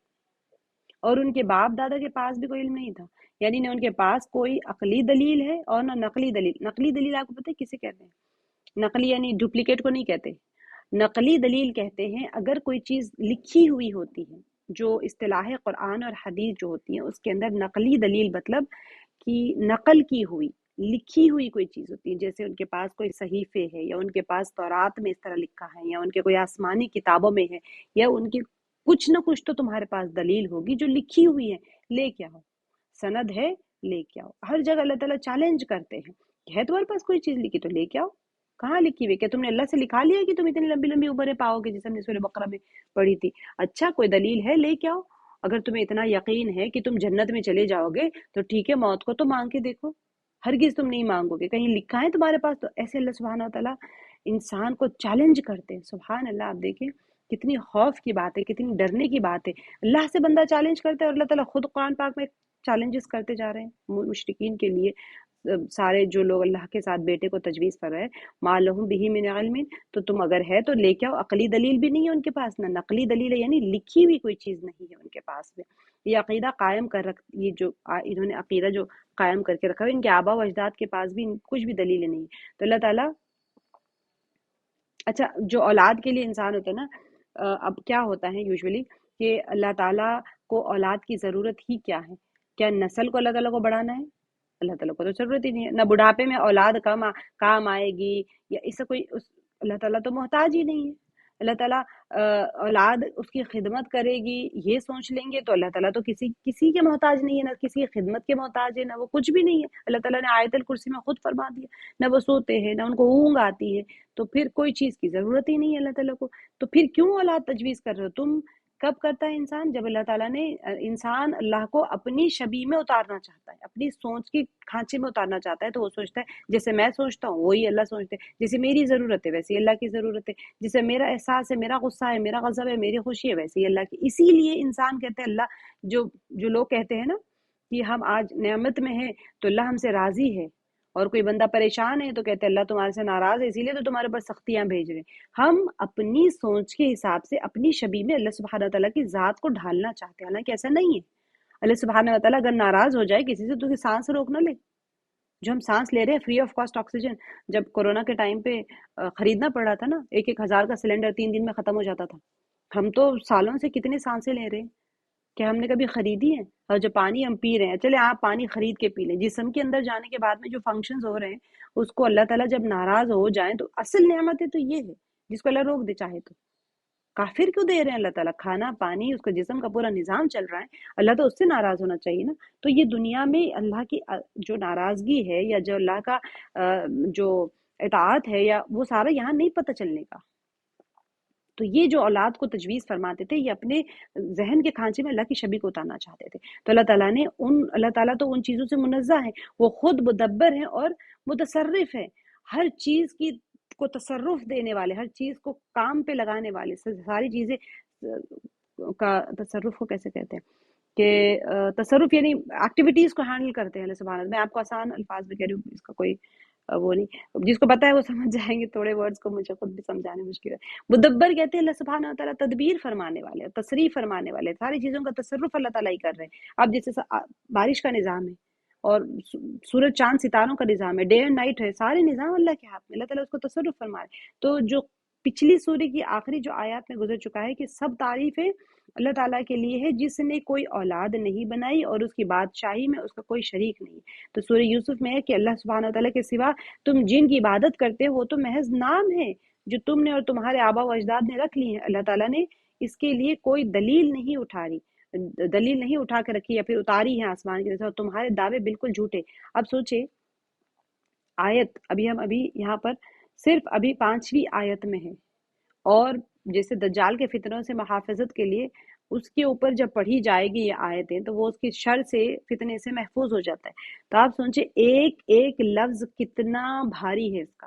اور ان کے باپ دادا کے پاس بھی کوئی علم نہیں تھا، یعنی نہ ان کے پاس کوئی عقلی دلیل ہے اور نہ نقلی دلیل۔ نقلی دلیل آپ کو پتہ ہے کسے کہتے ہیں؟ نقلی یعنی ڈپلیکیٹ کو نہیں کہتے، نقلی دلیل کہتے ہیں اگر کوئی چیز لکھی ہوئی ہوتی ہے، جو اصطلاح قرآن اور حدیث جو ہوتی ہیں اس کے اندر نقلی دلیل مطلب کہ نقل کی ہوئی، لکھی ہوئی کوئی چیز ہوتی ہے، جیسے ان کے پاس کوئی صحیفے ہے، یا ان کے پاس تورات میں اس طرح لکھا ہے، یا ان کے کوئی آسمانی کتابوں میں ہے، یا ان کی کچھ نہ کچھ تو تمہارے پاس دلیل ہوگی جو لکھی ہوئی ہے، لے کے آؤ، سند ہے لے کے آؤ۔ ہر جگہ اللہ تعالیٰ چیلنج کرتے ہیں، ہے تمہارے پاس کوئی چیز لکھی تو لے کے آؤ، کہاں لکھی ہوئی؟ کہ تم نے اللہ سے لکھا لیا کہ تم اتنی لمبی لمبی عمریں پاؤ گے، جیسے ہم نے سورہ بقرہ میں پڑھی تھی؟ اچھا کوئی دلیل ہے لے کے آؤ۔ اگر تمہیں اتنا یقین ہے کہ تم جنت میں چلے جاؤ گے تو ٹھیک ہے، موت کو تو مانگ کے دیکھو، ہرگز تم نہیں مانگو گے، کہیں لکھا ہے تمہارے پاس؟ تو ایسے اللہ سبحانہ وتعالیٰ انسان کو چیلنج کرتے ہیں۔ سبحان اللہ، آپ دیکھیں کتنی خوف کی بات ہے، کتنی ڈرنے کی بات ہے، اللہ سے بندہ چیلنج کرتا ہے، اور اللہ تعالیٰ خود قرآن پاک میں چیلنجز کرتے جا رہے ہیں مشرکین کے لیے۔ سارے جو لوگ اللہ کے ساتھ بیٹے کو تجویز کر رہے ہیں، ما لہم بہ من علم، تو تم اگر ہے تو لے کے آؤ۔ عقلی دلیل بھی نہیں ہے ان کے پاس، نہ نقلی دلیل ہے، یعنی لکھی ہوئی کوئی چیز نہیں ہے ان کے پاس میں۔ یہ عقیدہ قائم کر رکھ، یہ جو انہوں نے عقیدہ جو قائم کر کے رکھا ہے، ان کے آباء و اجداد کے پاس بھی کچھ بھی دلیل نہیں ہے۔ تو اللہ تعالیٰ، اچھا جو اولاد کے لیے انسان ہوتا ہے نا، اب کیا ہوتا ہے یوزولی کہ اللہ تعالیٰ کو اولاد کی ضرورت ہی کیا ہے؟ کیا نسل کو اللہ تعالیٰ کو بڑھانا ہے؟ اللہ تعالیٰ کو تو ضرورت ہی نہیں ہے، نہ بڑھاپے میں اولاد کام آئے گی، یا اس سے کوئی اللہ تعالیٰ تو محتاج ہی نہیں ہے۔ اللہ تعالیٰ اولاد اس کی خدمت کرے گی یہ سوچ لیں گے تو اللہ تعالیٰ تو کسی کے محتاج نہیں ہے، نہ کسی کی خدمت کے محتاج ہے، نہ وہ کچھ بھی نہیں ہے۔ اللہ تعالیٰ نے آیت الکرسی میں خود فرما دیا، نہ وہ سوتے ہیں، نہ ان کو اونگ آتی ہے، تو پھر کوئی چیز کی ضرورت ہی نہیں ہے اللہ تعالیٰ کو۔ تو پھر کیوں اولاد تجویز کر رہے ہو تم؟ کب کرتا ہے انسان؟ جب اللہ تعالیٰ نے انسان اللہ کو اپنی شبیہ میں اتارنا چاہتا ہے، اپنی سوچ کی کھانچے میں اتارنا چاہتا ہے، تو وہ سوچتا ہے جیسے میں سوچتا ہوں وہی اللہ سوچتے ہے، جیسے میری ضرورت ہے ویسے اللہ کی ضرورت ہے، جیسے میرا احساس ہے، میرا غصہ ہے، میرا غضب ہے، میری خوشی ہے، ویسے ہی اللہ کی۔ اسی لیے انسان کہتے ہیں اللہ، جو لوگ کہتے ہیں نا کہ ہم آج نعمت میں ہیں تو اللہ ہم سے راضی ہے، اور کوئی بندہ پریشان ہے تو کہتے ہیں اللہ تمہارے سے ناراض ہے، اسی لیے تو تمہارے پر سختیاں بھیج رہے ہیں۔ ہم اپنی سوچ کے حساب سے اپنی شبیہ میں اللہ سبحانہ وتعالیٰ کی ذات کو ڈھالنا چاہتے ہیں، حالانکہ ایسا نہیں ہے۔ اللہ سبحانہ وتعالیٰ اگر ناراض ہو جائے کسی سے تو کہ سانس روک نہ لے، جو ہم سانس لے رہے ہیں فری آف کاسٹ آکسیجن، جب کورونا کے ٹائم پہ خریدنا پڑ رہا تھا نا، 1,000 کا سلنڈر 3 دن میں ختم ہو جاتا تھا، ہم تو سالوں سے کتنے سانسیں لے رہے ہیں، کیا ہم نے کبھی خریدی ہے؟ اور جو پانی ہم پی رہے ہیں، چلے آپ پانی خرید کے پی لیں، جسم کے اندر جانے کے بعد میں جو فنکشنز ہو رہے ہیں اس کو اللہ تعالیٰ جب ناراض ہو جائیں تو اصل نعمت ہے تو یہ ہے جس کو اللہ روک دے چاہے تو۔ کافر کیوں دے رہے ہیں اللہ تعالیٰ کھانا پانی، اس کا جسم کا پورا نظام چل رہا ہے، اللہ تو اس سے ناراض ہونا چاہیے نا۔ تو یہ دنیا میں اللہ کی جو ناراضگی ہے یا جو اللہ کا جو اطاعت ہے، یا وہ سارا یہاں نہیں پتہ چلنے کا۔ تو یہ جو اولاد کو تجویز فرماتے تھے، یہ اپنے ذہن کے کھانچے میں اللہ کی شبیہ کو اتارنا چاہتے تھے۔ تو اللہ تعالیٰ تو ان چیزوں سے منزہ ہے، وہ خود مدبر ہیں اور متصرف ہیں، ہر چیز کی کو تصرف دینے والے، ہر چیز کو کام پہ لگانے والے، ساری چیزیں کا تصرف کو کیسے کہتے ہیں کہ تصرف یعنی ایکٹیویٹیز کو ہینڈل کرتے ہیں اللہ سبحانہ وتعالیٰ۔ میں آپ کو آسان الفاظ میں کہہ رہی ہوں، اس کا کوئی وہ نہیں، جس کو پتہ ہے وہ سمجھ جائیں گے، تھوڑے ورڈز کو مجھے خود بھی سمجھانے مشکل ہے۔ مدبر کہتے ہیں اللہ سبحانہ وتعالیٰ تدبیر فرمانے والے، تصریف فرمانے والے، ساری چیزوں کا تصرف اللہ تعالیٰ ہی کر رہے ہیں۔ اب جیسے بارش کا نظام ہے، اور سورج چاند ستاروں کا نظام ہے، ڈے اینڈ نائٹ ہے، سارے نظام اللہ کے ہاتھ میں، اللہ تعالیٰ اس کو تصرف فرما رہے ہیں۔ تو جو پچھلی سورہ کی آخری جو آیات میں گزر چکا ہے کہ سب تعریفیں اللہ تعالیٰ کے لیے ہے جس نے کوئی اولاد نہیں بنائی اور اس کی بادشاہی میں اس کا کوئی شریک نہیں۔ تو سورہ یوسف میں ہے کہ اللہ سبحانہ وتعالیٰ کے سوا تم جن کی عبادت کرتے ہو تو محض نام ہے جو تم نے اور تمہارے آباء و اجداد نے رکھ لی ہیں، اللہ تعالیٰ نے اس کے لیے کوئی دلیل نہیں اٹھا کے رکھی یا پھر اتاری ہے آسمان کی طرف سے، اور تمہارے دعوے بالکل جھوٹے۔ اب سوچے آیت ہم یہاں پر صرف ابھی 5ویں آیت میں ہے، اور جیسے دجال کے فتنوں سے محافظت کے لیے اس کے اوپر جب پڑھی جائے گی یہ آیتیں تو وہ اس کی شر سے فتنے سے محفوظ ہو جاتا ہے۔ تو آپ سوچیں ایک ایک لفظ کتنا بھاری ہے اس کا،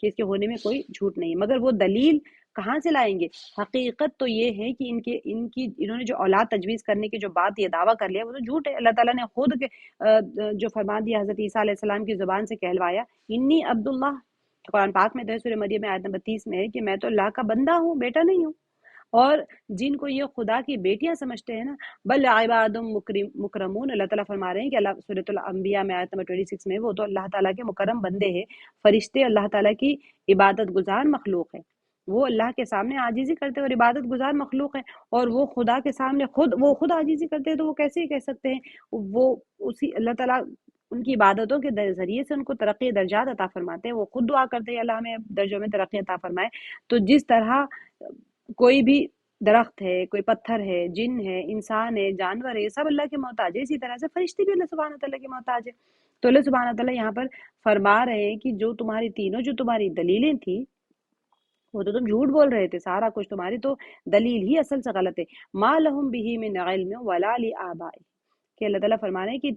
کہ اس کے ہونے میں کوئی جھوٹ نہیں ہے، مگر وہ دلیل کہاں سے لائیں گے؟ حقیقت تو یہ ہے کہ انہوں نے جو اولاد تجویز کرنے کی جو بات یہ دعویٰ کر لیا وہ تو جھوٹ ہے۔ اللہ تعالیٰ نے خود جو فرما دیا حضرت عیسیٰ علیہ السلام کی زبان سے کہلوایا، انی عبداللہ، قرآن پاک میں ہے، سورہ مریم میں آیت نمبر 30 میں ہے کہ میں تو اللہ کا بندہ ہوں، بیٹا نہیں ہوں۔ اور جن کو یہ خدا کی بیٹیاں سمجھتے ہیں نا، بل عباد مکرمون، اللہ تعالیٰ فرما رہے ہیں کہ اللہ سورۃ الانبیاء میں آیت نمبر 26 میں وہ تو اللہ تعالیٰ کے مکرم بندے ہیں، فرشتے اللہ تعالیٰ کی عبادت گزار مخلوق ہے، وہ اللہ کے سامنے عاجزی کرتے ہیں اور عبادت گزار مخلوق ہیں، اور وہ خدا کے سامنے خود عاجزی کرتے ہیں، تو وہ کیسے کہہ سکتے ہیں وہ اسی اللہ تعالیٰ ان کی عبادتوں کے ذریعے سے ان کو ترقی درجات عطا فرماتے ہیں، وہ خود دعا کرتے ہیں اللہ ہمیں درجوں میں ترقی عطا فرمائے۔ تو جس طرح کوئی بھی درخت ہے، کوئی پتھر ہے، جن ہے، انسان ہے، جانور ہے، سب اللہ کے محتاج ہے، اسی طرح سے فرشتے بھی اللہ سبحانہ تعالیٰ کے محتاج ہے۔ تو اللہ سبحانہ تعالیٰ یہاں پر فرما رہے ہیں کہ جو تمہاری دلیلیں تھی وہ تو تم جھوٹ بول رہے تھے، سارا کچھ تمہاری تو دلیل ہی اصل سے غلط ہے۔ ما لہم بہ من علم ولا لآبائہم، کہ اللہ تعالیٰ فرما رہے ہیں کہ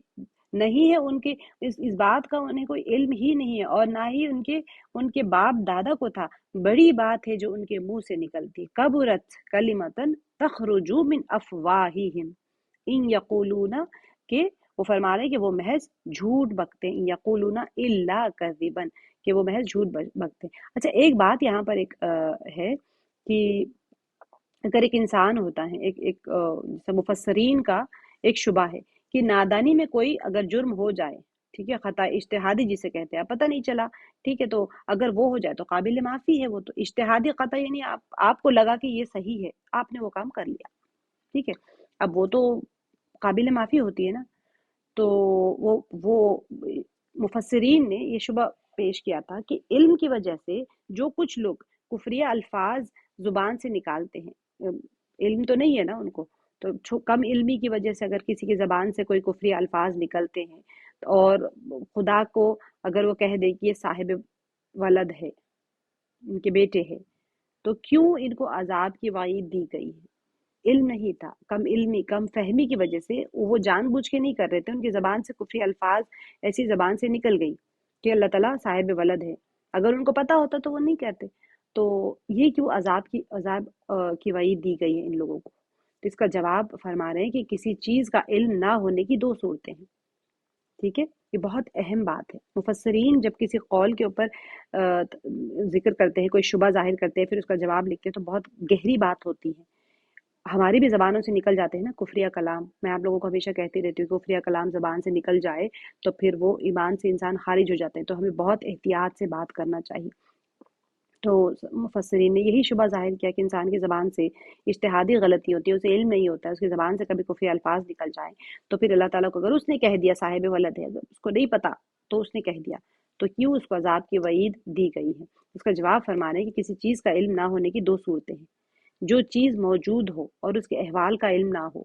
نہیں ہے ان کے اس بات کا انہیں کوئی علم ہی نہیں ہے، اور نہ ہی ان کے باپ دادا کو تھا۔ بڑی بات ہے جو ان کے منہ سے نکلتی، کبرت کلمۃ تخرج من افواہہم ان یقولون، کہ وہ فرما رہے ہیں کہ وہ محض جھوٹ بکتے ہیں، ان یقولون الا کذبا، کہ وہ محض جھوٹ بکتے ہیں۔ اچھا ایک بات یہاں پر ایک ہے کہ اگر ایک انسان ہوتا ہے، ایک جیسے مفسرین کا ایک شبہ ہے کہ نادانی میں کوئی اگر جرم ہو جائے، ٹھیک ہے، خطا اجتہادی جسے کہتے ہیں، پتہ نہیں چلا، ٹھیک ہے، تو اگر وہ ہو جائے تو قابل معافی ہے، وہ تو اجتہادی خطا، یعنی آپ کو لگا کہ یہ صحیح ہے، آپ نے وہ کام کر لیا، ٹھیک ہے، اب وہ تو قابل معافی ہوتی ہے نا۔ تو وہ مفسرین نے یہ شبہ پیش کیا تھا کہ علم کی وجہ سے جو کچھ لوگ کفریہ الفاظ زبان سے نکالتے ہیں، علم تو نہیں ہے نا ان کو، تو کم علمی کی وجہ سے اگر کسی کی زبان سے کوئی کفریہ الفاظ نکلتے ہیں، اور خدا کو اگر وہ کہہ دے کہ یہ صاحب ولد ہے، ان کے بیٹے ہیں، تو کیوں ان کو عذاب کی وعید دی گئی ہے؟ علم نہیں تھا، کم فہمی کی وجہ سے وہ جان بوجھ کے نہیں کر رہے تھے، ان کی زبان سے کفری الفاظ ایسی زبان سے نکل گئی کہ اللہ تعالیٰ صاحب ولد ہے، اگر ان کو پتا ہوتا تو وہ نہیں کہتے۔ تو یہ کیوں عذاب کی وعید دی گئی ہے ان لوگوں کو؟ تو اس کا جواب فرما رہے ہیں کہ کسی چیز کا علم نہ ہونے کی دو صورتیں ہیں، ٹھیک ہے، یہ بہت اہم بات ہے۔ مفسرین جب کسی قول کے اوپر ذکر کرتے ہیں، کوئی شبہ ظاہر کرتے ہیں، پھر اس کا جواب لکھتے ہیں، تو بہت گہری بات ہوتی ہے۔ ہماری بھی زبانوں سے نکل جاتے ہیں نا کفریہ کلام، میں آپ لوگوں کو ہمیشہ کہتی رہتی ہوں، کفریہ کلام زبان سے نکل جائے تو پھر وہ ایمان سے انسان خارج ہو جاتے ہیں، تو ہمیں بہت احتیاط سے بات کرنا چاہیے۔ تو مفسرین نے یہی شبہ ظاہر کیا کہ انسان کی زبان سے اجتہادی غلطی ہوتی ہے، اسے علم نہیں ہوتا ہے، اس کی زبان سے کبھی کفری الفاظ نکل جائیں تو پھر اللہ تعالیٰ کو اگر اس نے کہہ دیا صاحب ولد ہے، اگر اس کو نہیں پتا تو اس نے کہہ دیا، تو کیوں اس کو عذاب کی وعید دی گئی ہے؟ اس کا جواب فرما رہے ہیں کہ کسی چیز کا علم نہ ہونے کی دو صورتیں ہیں، جو چیز موجود ہو اور اس کے احوال کا علم نہ ہو،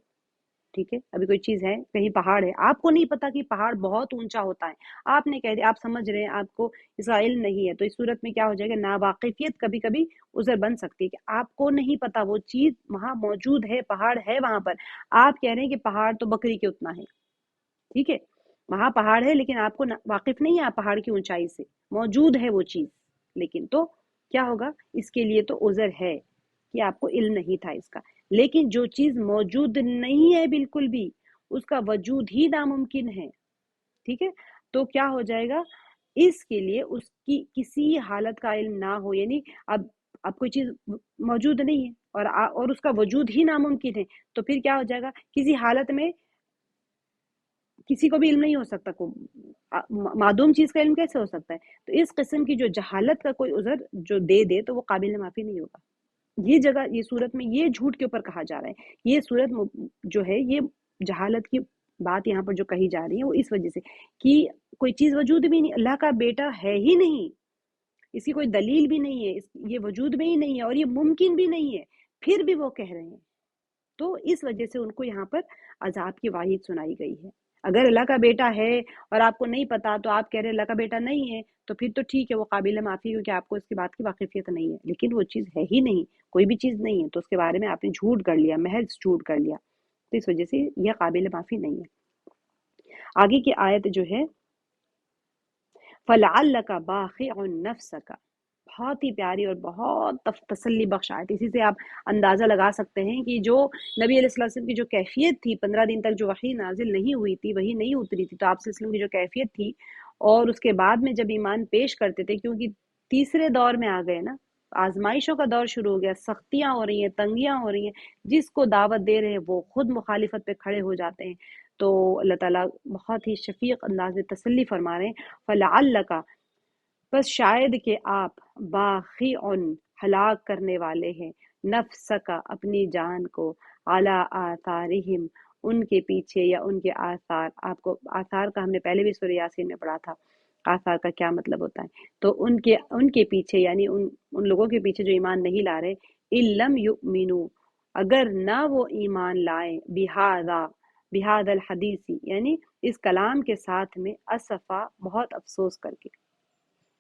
ٹھیک ہے، ابھی کوئی چیز ہے، کہیں پہاڑ ہے، آپ کو نہیں پتا کہ پہاڑ بہت اونچا ہوتا ہے، آپ نے کہہ دیا، آپ سمجھ رہے ہیں، آپ کو اس کا علم نہیں ہے، تو اس صورت میں کیا ہو جائے گا؟ ناواقفیت کبھی کبھی عذر بن سکتی ہے کہ آپ کو نہیں پتا وہ چیز وہاں موجود ہے، پہاڑ ہے وہاں پر، آپ کہہ رہے ہیں کہ پہاڑ تو بکری کے اتنا ہے، ٹھیک ہے، وہاں پہاڑ ہے لیکن آپ کو واقف نہیں ہے آپ پہاڑ کی اونچائی سے، موجود ہے وہ چیز، لیکن تو کیا ہوگا؟ اس کے لیے تو عذر ہے کہ آپ کو علم نہیں تھا اس کا۔ لیکن جو چیز موجود نہیں ہے بالکل بھی، اس کا وجود ہی ناممکن ہے، ٹھیک ہے، تو کیا ہو جائے گا؟ اس کے لیے اس کی کسی حالت کا علم نہ ہو، یعنی اب کوئی چیز موجود نہیں ہے اور اس کا وجود ہی ناممکن ہے، تو پھر کیا ہو جائے گا؟ کسی حالت میں کسی کو بھی علم نہیں ہو سکتا، معدوم چیز کا علم کیسے ہو سکتا ہے؟ تو اس قسم کی جو جہالت کا کوئی عذر جو دے تو وہ قابل معافی نہیں ہوگا۔ یہ جگہ، یہ صورت میں یہ جھوٹ کے اوپر کہا جا رہا ہے، یہ صورت جو ہے، یہ جہالت کی بات یہاں پر جو کہی جا رہی ہے وہ اس وجہ سے کہ کوئی چیز وجود بھی نہیں، اللہ کا بیٹا ہے ہی نہیں، اس کی کوئی دلیل بھی نہیں ہے، یہ وجود میں ہی نہیں ہے اور یہ ممکن بھی نہیں ہے، پھر بھی وہ کہہ رہے ہیں، تو اس وجہ سے ان کو یہاں پر عذاب کی وعید سنائی گئی ہے۔ اگر اللہ کا بیٹا ہے اور آپ کو نہیں پتا تو آپ کہہ رہے اللہ کا بیٹا نہیں ہے، تو پھر تو ٹھیک ہے، وہ قابل معافی کیونکہ آپ کو اس کی بات کی واقفیت نہیں ہے، لیکن وہ چیز ہے ہی نہیں، کوئی بھی چیز نہیں ہے، تو اس کے بارے میں آپ نے جھوٹ کر لیا، محض جھوٹ کر لیا، تو اس وجہ سے یہ قابل معافی نہیں ہے۔ آگے کی آیت جو ہے فَلَعَلَّكَ بَاخِعٌ نَفْسَكَ، بہت ہی پیاری اور بہت تسلی بخش آیت. اسی سے آپ اندازہ لگا سکتے ہیں کہ جو نبی علیہ الصلوۃ والسلام کی جو کیفیت تھی 15 دن تک جو وحی نازل نہیں ہوئی تھی، وہی نہیں اتری تھی، تو آپ صلی اللہ علیہ وسلم کی جو کیفیت تھی اور اس کے بعد میں جب ایمان پیش کرتے تھے، کیونکہ تیسرے دور میں آ گئے نا، آزمائشوں کا دور شروع ہو گیا، سختیاں ہو رہی ہیں، تنگیاں ہو رہی ہیں، جس کو دعوت دے رہے ہیں وہ خود مخالفت پہ کھڑے ہو جاتے ہیں. تو اللہ تعالیٰ بہت ہی شفیق انداز میں تسلی فرما رہے ہیں. فَلَعَلَّكَ، بس شاید کہ آپ باخعن ہلاک کرنے والے ہیں، نفسک اپنی جان کو، علی آثارہم ان کے پیچھے یا ان کے آثار. آپ کو آثار کا ہم نے پہلے بھی سورہ یاسین میں پڑھا تھا، آثار کا کیا مطلب ہوتا ہے. تو ان کے پیچھے یعنی ان لوگوں کے پیچھے جو ایمان نہیں لا رہے، ان لم یؤمنوا، اگر نہ وہ ایمان لائیں، بہذا الحدیث یعنی اس کلام کے ساتھ میں، اسفا بہت افسوس کر کے.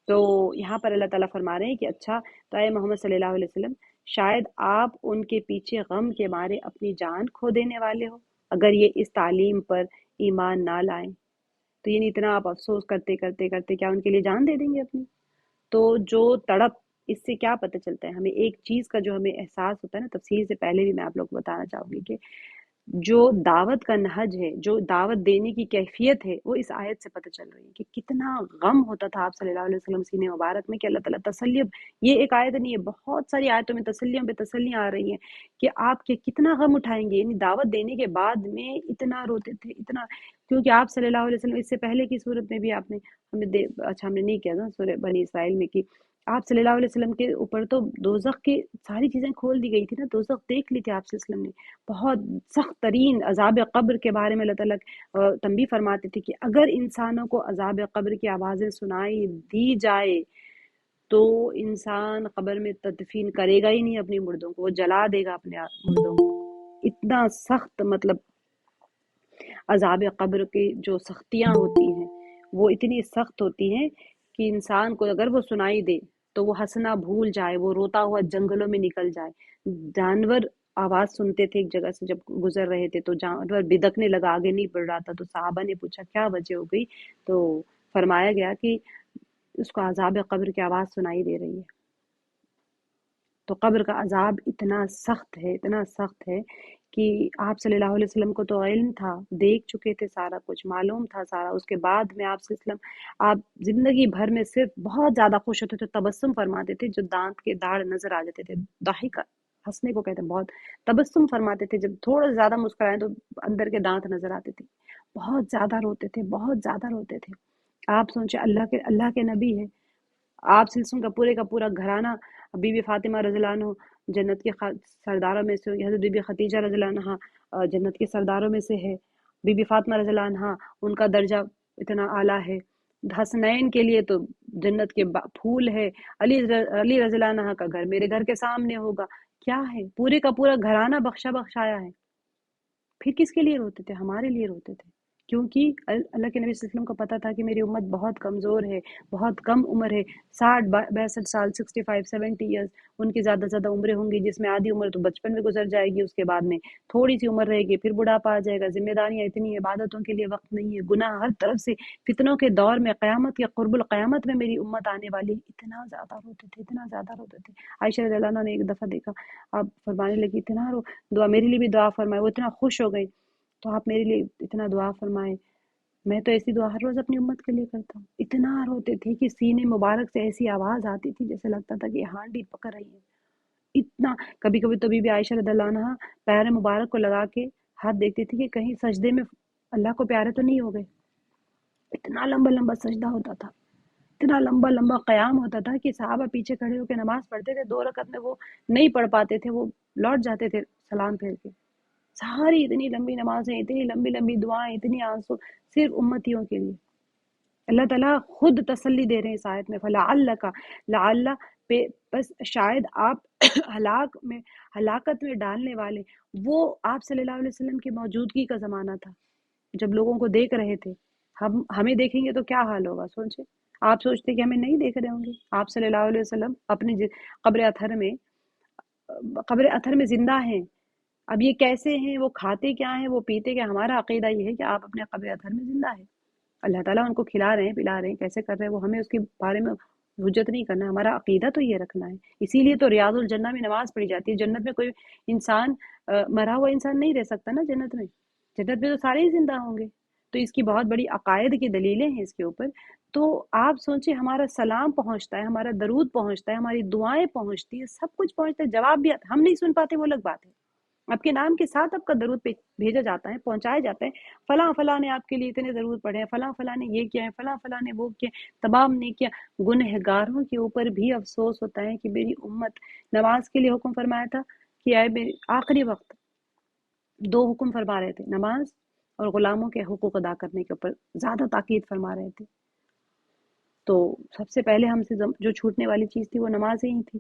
تو یہاں پر اللہ تعالیٰ فرما رہے ہیں کہ اچھا تو اے محمد صلی اللہ علیہ وسلم، شاید آپ ان کے پیچھے غم کے مارے اپنی جان کھو دینے والے ہو اگر یہ اس تعلیم پر ایمان نہ لائیں. تو یعنی اتنا آپ افسوس کرتے کرتے کرتے کیا ان کے لیے جان دے دیں گے اپنی؟ تو جو تڑپ، اس سے کیا پتہ چلتا ہے ہمیں؟ ایک چیز کا جو ہمیں احساس ہوتا ہے نا، تفسیر سے پہلے بھی میں آپ لوگ کو بتانا چاہوں گی کہ جو دعوت کا نہج ہے، جو دعوت دینے کی کیفیت ہے، وہ اس آیت سے پتہ چل رہی ہے کہ کتنا غم ہوتا تھا آپ صلی اللہ علیہ وسلم سینے مبارک میں، کہ اللہ تعالیٰ تسلی. یہ ایک آیت نہیں ہے، بہت ساری آیتوں میں تسلیوں پہ تسلیاں آ رہی ہیں کہ آپ کے کتنا غم اٹھائیں گے. یعنی دعوت دینے کے بعد میں اتنا روتے تھے، اتنا، کیونکہ آپ صلی اللہ علیہ وسلم اس سے پہلے کی صورت میں بھی آپ نے اچھا ہم نے نہیں کیا تھا سورہ بنی اسرائیل میں، کی آپ صلی اللہ علیہ وسلم کے اوپر تو دوزخ کی ساری چیزیں کھول دی گئی تھی نا، دوزخ دیکھ لی تھی آپ صلی اللہ علیہ وسلم نے. بہت سخت ترین عذاب قبر کے بارے میں اللہ تعالیٰ تنبیہ فرماتے تھے کہ اگر انسانوں کو عذاب قبر کی آوازیں سنائی دی جائے تو انسان قبر میں تدفین کرے گا ہی نہیں اپنی مردوں کو، وہ جلا دے گا اپنے مردوں کو. اتنا سخت مطلب عذاب قبر کی جو سختیاں ہوتی ہیں وہ اتنی سخت ہوتی ہیں کہ انسان کو اگر وہ سنائی دے تو وہ ہنسنا بھول جائے، وہ روتا ہوا جنگلوں میں نکل جائے. جانور آواز سنتے تھے ایک جگہ سے جب گزر رہے تھے، تو جانور بدکنے لگا، آگے نہیں بڑھ رہا تھا. تو صحابہ نے پوچھا کیا وجہ ہو گئی؟ تو فرمایا گیا کہ اس کو عذاب قبر کی آواز سنائی دے رہی ہے. تو قبر کا عذاب اتنا سخت ہے، اتنا سخت ہے کہ آپ صلی اللہ علیہ وسلم کو تو علم تھا، دیکھ چکے تھے، سارا کچھ معلوم تھا سارا. اس کے بعد میں آپ صلی اللہ علیہ وسلم آپ زندگی بھر میں صرف بہت زیادہ خوش ہوتے تھے، تبسم فرماتے تھے، جو دانت کے داڑ نظر آ جاتے تھے، ضاحکہ ہنسنے کو کہتے ہیں، بہت تبسم فرماتے تھے. جب تھوڑا زیادہ مسکرائیں تو اندر کے دانت نظر آتے تھے. بہت زیادہ روتے تھے، بہت زیادہ روتے تھے. آپ سوچیں اللہ کے نبی ہے، آپ صلی اللہ علیہ وسلم کا پورا گھرانہ، بی بی فاطمہ رضی اللہ عنہ جنت کے سرداروں میں سے ہوگی، حضرت بی بی خدیجہ رضی اللہ عنہ جنت کے سرداروں میں سے ہے، بی بی فاطمہ رضی اللہ عنہ ان کا درجہ اتنا اعلیٰ ہے. حسنین کے لیے تو جنت کے پھول ہے، علی رضی اللہ عنہ کا گھر میرے گھر کے سامنے ہوگا. کیا ہے؟ پورے کا پورا گھرانہ بخشایا ہے. پھر کس کے لیے روتے تھے؟ ہمارے لیے روتے تھے، کیونکہ اللہ کے نبی صلی اللہ علیہ وسلم کو پتہ تھا کہ میری امت بہت کمزور ہے، بہت کم عمر ہے، 60 62 سال، 65 70 ایئرز ان کی زیادہ زیادہ عمریں ہوں گی، جس میں آدھی عمر تو بچپن میں گزر جائے گی، اس کے بعد میں تھوڑی سی عمر رہے گی، پھر بڑھاپا آ جائے گا، ذمہ داریاں اتنی، عبادتوں کے لیے وقت نہیں ہے، گناہ ہر طرف سے، فتنوں کے دور میں، قیامت یا قرب القیامت میں میری امت آنے والی. اتنا زیادہ روتے تھے، اتنا زیادہ روتے تھے. عائشہ رضی اللہ عنہ نے ایک دفعہ دیکھا، آپ فرمانے لگی اتنا دعا میرے لیے بھی دعا فرمائے. وہ اتنا خوش ہو گئی، تو آپ میرے لیے اتنا دعا فرمائے. میں تو ایسی دعا ہر روز اپنی امت کے لیے کرتا ہوں. اتنا روتے تھے کہ سینے مبارک سے ایسی آواز آتی تھی جیسے لگتا تھا کہ یہ ہانڈی پکڑ رہی ہے. اتنا، کبھی کبھی تو بی بی عائشہ رضی اللہ عنہ پیر مبارک کو لگا کے ہاتھ دیکھتی تھی کہ کہیں سجدے میں اللہ کو پیارے تو نہیں ہو گئے. اتنا لمبا لمبا سجدہ ہوتا تھا، اتنا لمبا لمبا قیام ہوتا تھا کہ صحابہ پیچھے کھڑے ہو کے نماز پڑھتے تھے، 2 رکعت میں وہ نہیں پڑھ پاتے تھے، وہ لوٹ جاتے تھے سلام پھیر کے. ساری اتنی لمبی نمازیں، اتنی لمبی لمبی دعائیں، اتنی آنسو، صرف امتیوں کے لیے. اللہ تعالیٰ خود تسلی دے رہے ہیں اس آیت میں، فَلَعَلَّكَ، لعل پہ، بس شاید آپ ہلاکت میں ڈالنے والے. وہ آپ صلی اللہ علیہ وسلم کی موجودگی کا زمانہ تھا جب لوگوں کو دیکھ رہے تھے. ہمیں دیکھیں گے تو کیا حال ہوگا سوچیں. آپ سوچتے کہ ہمیں نہیں دیکھ رہے ہوں گے؟ آپ صلی اللہ علیہ وسلم اپنی قبر اطہر میں زندہ ہیں. اب یہ کیسے ہیں؟ وہ کھاتے کیا ہیں؟ وہ پیتے کیا؟ ہمارا عقیدہ یہ ہے کہ آپ اپنے قبر اطہر میں زندہ ہیں. اللہ تعالیٰ ان کو کھلا رہے ہیں، پلا رہے ہیں، کیسے کر رہے ہیں وہ ہمیں اس کے بارے میں حجت نہیں کرنا، ہمارا عقیدہ تو یہ رکھنا ہے. اسی لیے تو ریاض الجنہ میں نماز پڑھی جاتی ہے. جنت میں کوئی انسان مرا ہوا انسان نہیں رہ سکتا نا جنت میں. جنت میں تو سارے ہی زندہ ہوں گے. تو اس کی بہت بڑی عقائد کی دلیلیں ہیں اس کے اوپر. تو آپ سوچیں، ہمارا سلام پہنچتا ہے، ہمارا درود پہنچتا ہے، ہماری دعائیں پہنچتی ہے، سب کچھ پہنچتا ہے. جواب بھی ہم نہیں سن پاتے، وہ الگ بات ہے. آپ کے نام کے ساتھ آپ کا درود بھیجا جاتا ہے، پہنچایا جاتا ہے. فلاں فلاں نے آپ کے لیے اتنے درود پڑھے ہیں، فلاں فلاں نے یہ کیا ہے، فلاں فلاں نے وہ کیا. تمام نے کیا. گنہگاروں کے اوپر بھی افسوس ہوتا ہے کہ میری امت. نماز کے لیے حکم فرمایا تھا کہ آئے میری آخری وقت 2 حکم فرما رہے تھے، نماز اور غلاموں کے حقوق ادا کرنے کے اوپر زیادہ تاکید فرما رہے تھے. تو سب سے پہلے ہم سے جو چھوٹنے والی چیز تھی وہ نماز ہی تھی.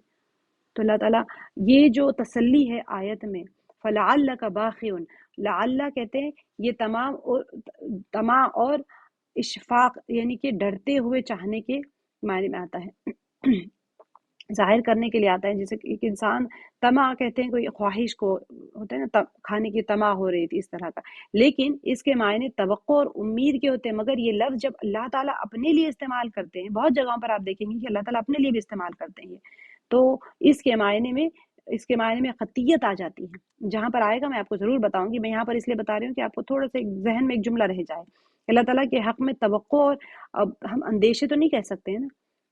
تو اللہ تعالیٰ یہ جو تسلی ہے آیت میں، فَلَعَلَّكَ بَاخِعٌ، لعل کہتے ہیں یہ تمام اور اشفاق یعنی کہ ڈرتے ہوئے چاہنے کے معنی میں آتا ہے، ظاہر کرنے کے لیے آتا ہے. جیسے کہ ایک انسان طمع کہتے ہیں، کوئی خواہش کو ہوتا ہے نا، کھانے کی طمع ہو رہی تھی اس طرح کا. لیکن اس کے معنی توقع اور امید کے ہوتے ہیں. مگر یہ لفظ جب اللہ تعالیٰ اپنے لیے استعمال کرتے ہیں، بہت جگہوں پر آپ دیکھیں گے کہ اللہ تعالیٰ اپنے لیے بھی استعمال کرتے ہیں، تو اس کے معنی میں قطعیت آ جاتی ہے. جہاں پر آئے گا میں آپ کو ضرور بتاؤں گی. میں یہاں پر اس لیے بتا رہی ہوں کہ آپ کو تھوڑا سا ذہن میں ایک جملہ رہ جائے. اللہ تعالیٰ کے حق میں توقع اور اب ہم اندیشے تو نہیں کہہ سکتے ہیں نا.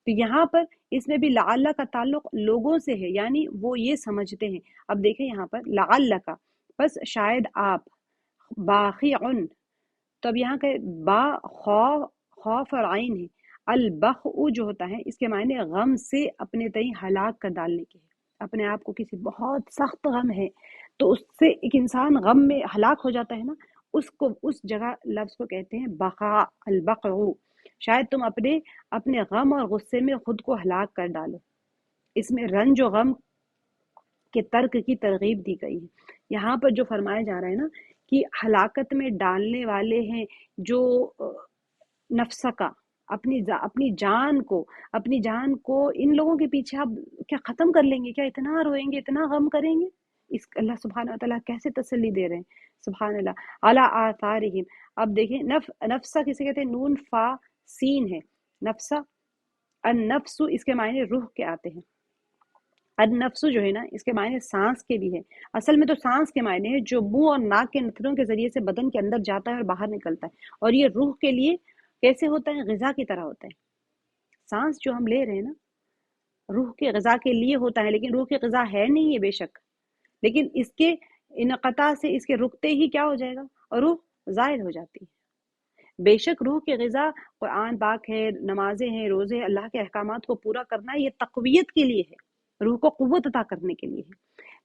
تو یہاں پر اس میں بھی لعل کا تعلق لوگوں سے ہے، یعنی وہ یہ سمجھتے ہیں. اب دیکھیں یہاں پر لعل کا، بس شاید آپ، باخعن، تو اب یہاں کہ با خوف اور عین ہے. البخع جو ہوتا ہے اس کے معنی غم سے اپنے تئیں ہلاک کر ڈالنے کے ہے. اپنے آپ کو کسی بہت سخت غم ہے تو اس سے ایک انسان غم میں ہلاک ہو جاتا ہے نا، اس جگہ لفظ کو کہتے ہیں بقاء، البقع. شاید تم اپنے غم اور غصے میں خود کو ہلاک کر ڈالو. اس میں رنج و غم کے ترک کی ترغیب دی گئی ہے. یہاں پر جو فرمایا جا رہا ہے نا کہ ہلاکت میں ڈالنے والے ہیں جو نفس کا، اپنی جان کو ان لوگوں کے پیچھے آپ کیا ختم کر لیں گے؟ کیا اتنا روئیں گے، اتنا غم کریں گے؟ اس اللہ سبحانہ وتعالیٰ کیسے تسلی دے رہے ہیں، سبحان اللہ. علی آثارہم. اب دیکھیں نفسہ کسے کہتے ہیں؟ نون فا سین ہے. نفسہ، النفس اس کے معنی روح کے آتے ہیں. النفس جو ہے نا اس کے معنی سانس کے بھی ہے. اصل میں تو سانس کے معنی ہے جو منہ اور ناک کے نتھروں کے ذریعے سے بدن کے اندر جاتا ہے اور باہر نکلتا ہے. اور یہ روح کے لیے کیسے ہوتا ہے؟ غذا کی طرح ہوتا ہے. سانس جو ہم لے رہے ہیں نا روح کے غذا کے لیے ہوتا ہے، لیکن روح کی غذا ہے نہیں ہے بے شک، لیکن اس کے انقطاع سے، اس کے رکتے ہی کیا ہو جائے گا؟ اور روح زائل ہو جاتی ہے. بے شک روح کی غذا قرآن پاک ہے، نمازیں ہیں، روزے ہیں، اللہ کے احکامات کو پورا کرنا، یہ تقویت کے لیے ہے، روح کو قوت عطا کرنے کے لیے ہے.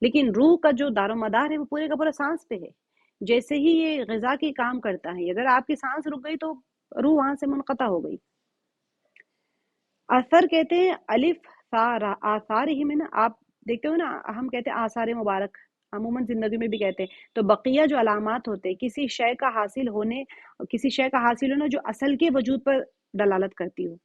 لیکن روح کا جو دار و مدار ہے وہ پورے کا پورا سانس پہ ہے. جیسے ہی یہ غذا کی کام کرتا ہے، اگر آپ کی سانس رک گئی تو روح وہاں سے منقطع ہو گئی. اثر کہتے ہیں الف آثار ہی میں نا، آپ دیکھتے ہو نا، ہم کہتے ہیں آثار مبارک، عموماً زندگی میں بھی کہتے ہیں. تو بقیہ جو علامات ہوتے ہیں کسی شے کا حاصل ہونا جو اصل کے وجود پر دلالت کرتی ہو،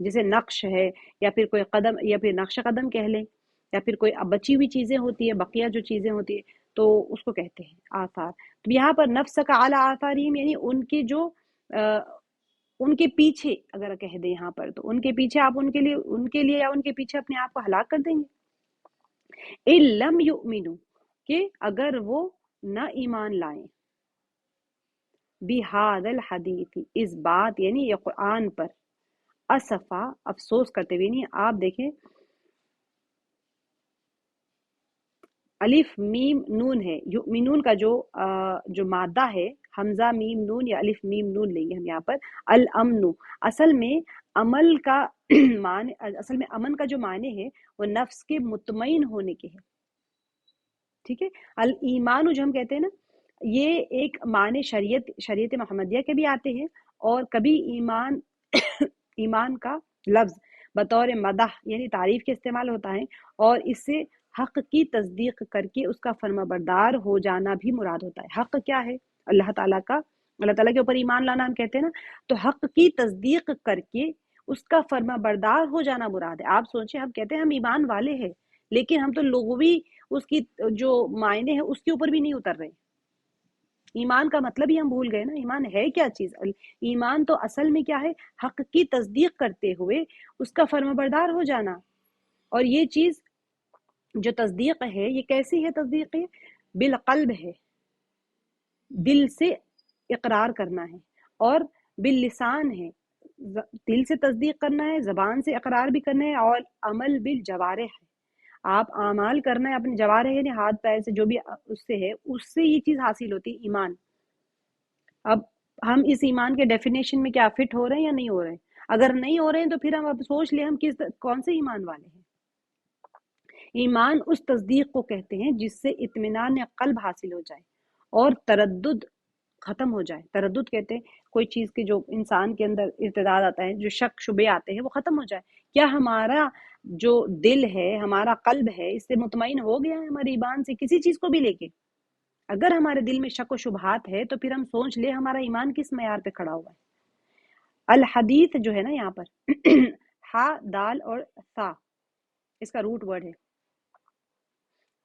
جیسے نقش ہے یا پھر کوئی قدم یا پھر نقش قدم کہہ لیں، یا پھر کوئی بچی ہوئی چیزیں ہوتی ہیں، بقیہ جو چیزیں ہوتی ہیں تو اس کو کہتے ہیں آثار. تو یہاں پر نفس کا اعلیٰ آثارہم یعنی ان کے جو ان کے پیچھے اگر کہہ دیں یہاں پر، تو ان کے پیچھے آپ ان کے لیے یا ان کے پیچھے اپنے آپ کو ہلاک کر دیں گے. اِن لم یؤمنوا، کہ اگر وہ نہ ایمان لائیں، بِهَذَا الْحَدِيثِ اس بات یعنی یہ قرآن پر، اسفا افسوس کرتے ہوئے. نہیں آپ دیکھیں الف میم نون ہے، یؤمنون کا جو مادہ ہے حمزہ میم نون یا الف میم نون لیں گے ہم یہاں پر. الامن اصل میں عمل کا معنی، اصل میں امن کا جو معنی ہے وہ نفس کے مطمئن ہونے کے ہے. ٹھیک ہے. الایمان جو ہم کہتے ہیں نا، یہ ایک معنی شریعت محمدیہ کے بھی آتے ہیں، اور کبھی ایمان کا لفظ بطور مدح یعنی تعریف کے استعمال ہوتا ہے، اور اس سے حق کی تصدیق کر کے اس کا فرما بردار ہو جانا بھی مراد ہوتا ہے. حق کیا ہے؟ اللہ تعالیٰ کے اوپر ایمان لانا ہم کہتے ہیں نا، تو حق کی تصدیق کر کے اس کا فرما بردار ہو جانا مراد ہے. آپ سوچیں، ہم کہتے ہیں ہم ایمان والے ہیں، لیکن ہم تو لغوی اس کی جو معنی ہے اس کے اوپر بھی نہیں اتر رہے. ایمان کا مطلب ہی ہم بھول گئے نا. ایمان ہے کیا چیز؟ ایمان تو اصل میں کیا ہے؟ حق کی تصدیق کرتے ہوئے اس کا فرمانبردار ہو جانا. اور یہ چیز جو تصدیق ہے یہ کیسی ہے؟ تصدیق ہے بالقلب ہے، دل سے اقرار کرنا ہے، اور باللسان ہے، دل سے تصدیق کرنا ہے، زبان سے اقرار بھی کرنا ہے، اور عمل بالجوارح ہے. آپ اعمال کرنا ہے اپنے جوارح یعنی ہاتھ پیر سے، جو بھی اس سے ہے، اس سے یہ چیز حاصل ہوتی ہے ایمان. اب ہم اس ایمان کے ڈیفینیشن میں کیا فٹ ہو رہے ہیں یا نہیں ہو رہے ہیں؟ اگر نہیں ہو رہے ہیں تو پھر ہم اب سوچ لیں ہم کون سے ایمان والے ہیں. ایمان اس تصدیق کو کہتے ہیں جس سے اطمینان قلب حاصل ہو جائے اور تردد ختم ہو جائے. تردد کہتے ہیں کوئی چیز کے جو انسان کے اندر ارتداد آتا ہے، جو شک شبے آتے ہیں، وہ ختم ہو جائے. کیا ہمارا جو دل ہے، ہمارا قلب ہے، اس سے مطمئن ہو گیا ہے ہمارے ایمان سے کسی چیز کو بھی لے کے؟ اگر ہمارے دل میں شک و شبہات ہے تو پھر ہم سوچ لیں ہمارا ایمان کس معیار پہ کھڑا ہوا ہے. الحدیث جو ہے نا یہاں پر ہا دال اور ثا اس کا روٹ ورڈ ہے.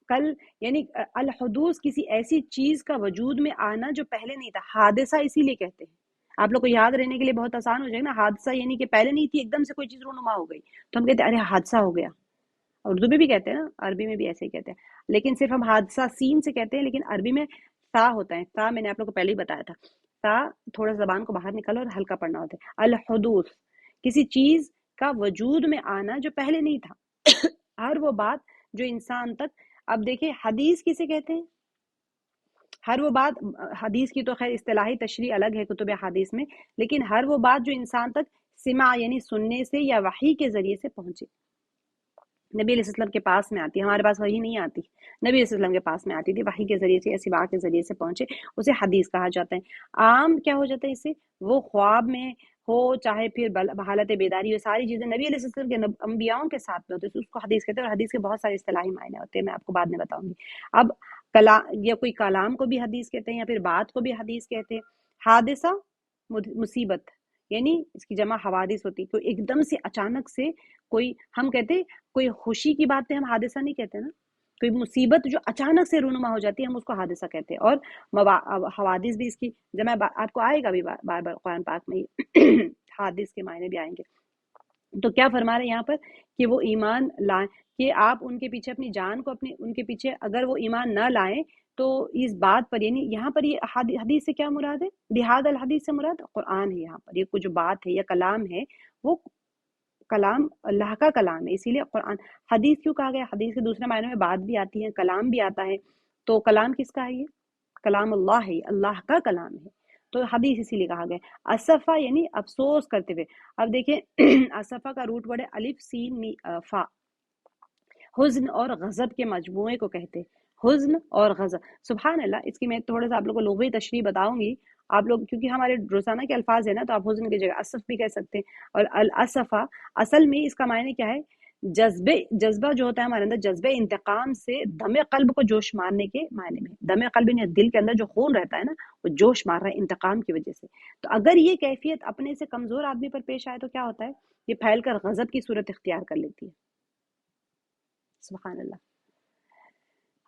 کل یعنی الحدوث کسی ایسی چیز کا وجود میں آنا جو پہلے نہیں تھا. حادثہ اسی لیے کہتے ہیں. آپ لوگ کو یاد رہنے کے لیے بہت آسان ہو جائے نا. حادثہ یعنی کہ پہلے نہیں تھی، ایک دم سے کوئی چیز رونما ہو گئی تو ہم کہتے ہیں ارے حادثہ ہو گیا. اردو میں بھی کہتے ہیں نا، عربی میں بھی ایسے ہی کہتے ہیں، لیکن صرف ہم حادثہ سین سے کہتے ہیں، لیکن عربی میں تا ہوتا ہے. تا میں نے آپ لوگ کو پہلے ہی بتایا تھا. تا تھوڑا زبان کو باہر نکالو اور ہلکا پڑھنا ہوتا ہے. الحدوث کسی چیز کا وجود میں آنا جو پہلے نہیں تھا. ہر وہ بات جو انسان تک، اب دیکھیں حدیث کسے کہتے ہیں؟ ہر وہ بات، حدیث کی تو خیر اصطلاحی تشریح الگ ہے کتب حدیث میں، لیکن ہر وہ بات جو انسان تک سماع یعنی سننے سے یا وحی کے ذریعے سے پہنچے. نبی علیہ السلام کے پاس میں آتی ہے، ہمارے پاس وحی نہیں آتی، نبی علیہ السلام کے پاس میں آتی تھی، وحی کے ذریعے سے یا سماع کے ذریعے سے پہنچے، اسے حدیث کہا جاتا ہے. عام کیا ہو جاتا ہے اس سے؟ وہ خواب میں ہو چاہے پھر حالت بیداری ہو، ساری چیزیں نبی علیہ السلام کے انبیاؤں کے ساتھ میں ہوتے ہیں، اس کو حدیث کہتے ہیں. اور حدیث کے بہت سارے اصطلاحی معنی ہوتے ہیں، میں آپ کو بعد میں بتاؤں گی. اب یا کوئی کلام کو بھی حدیث کہتے ہیں، یا پھر بات کو بھی حدیث کہتے ہیں. حادثہ مصیبت یعنی اس کی جمع حوادث ہوتی ہے. کوئی ایک دم سے اچانک سے کوئی، ہم کہتے ہیں کوئی خوشی کی بات پہ ہم حادثہ نہیں کہتے نا، کوئی مصیبت جو اچانک سے رونما ہو جاتی ہے ہم اس کو حادثہ کہتے ہیں. اور حوادث بھی اس کی جمع آپ کو آئے گا بھی بار بار قرآن پاک میں حادث کے معنی بھی آئیں گے. تو کیا فرما رہے ہیں یہاں پر کہ وہ ایمان لائیں، کہ آپ ان کے پیچھے اپنی جان کو ان کے پیچھے اگر وہ ایمان نہ لائیں تو اس بات پر، یعنی یہاں پر یہ حدیث سے کیا مراد ہے؟ بہاد الحدیث سے مراد قرآن ہے. یہاں پر یہ کچھ بات ہے یا کلام ہے، وہ کلام اللہ کا کلام ہے. اسی لیے قرآن حدیث کیوں کہا گیا؟ حدیث کے دوسرے معنی میں بات بھی آتی ہے، کلام بھی آتا ہے. تو کلام کس کا ہے؟ یہ کلام اللہ ہے، اللہ کا کلام ہے. تو حدیث اسی لیے کہا گیا. اسفا یعنی افسوس کرتے ہوئے. اب دیکھیں اسفا کا روٹ ورڈ ہے الف سین فا. حزن اور غضب کے مجموعے کو کہتے ہیں. حزن اور غضب، سبحان اللہ. اس کی میں تھوڑا سا آپ لوگوں کو لغوی تشریح بتاؤں گی. آپ لوگ کیونکہ ہمارے روزانہ کے الفاظ ہیں نا، تو آپ حزن کی جگہ اسف بھی کہہ سکتے ہیں. اور الاسفا اصل میں اس کا معنی کیا ہے؟ جذبہ جو ہوتا ہے ہمارے اندر، جذبہ انتقام سے دم قلب کو جوش مارنے کے معنی میں. دم قلب یعنی دل کے اندر جو خون رہتا ہے نا، وہ جوش مار رہا ہے انتقام کی وجہ سے. تو اگر یہ کیفیت اپنے سے کمزور آدمی پر پیش آئے تو کیا ہوتا ہے؟ یہ پھیل کر غضب کی صورت اختیار کر لیتی ہے. سبحان اللہ.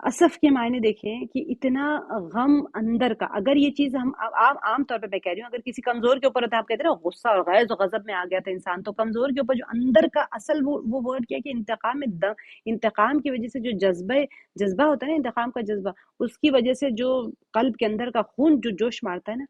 اسف کے معنی دیکھیں کہ اتنا غم اندر کا، اگر یہ چیز ہم عام طور پہ میں کہہ رہی ہوں، اگر کسی کمزور کے اوپر ہوتا ہے، آپ کہتے ہیں نا غصہ اور غیظ و غضب میں آ گیا تھا انسان، تو کمزور کے اوپر جو اندر کا اصل وہ ورڈ کیا کہ انتقام میں انتقام کی وجہ سے جو جذبہ ہوتا ہے نا، انتقام کا جذبہ، اس کی وجہ سے جو قلب کے اندر کا خون جو جوش مارتا ہے نا،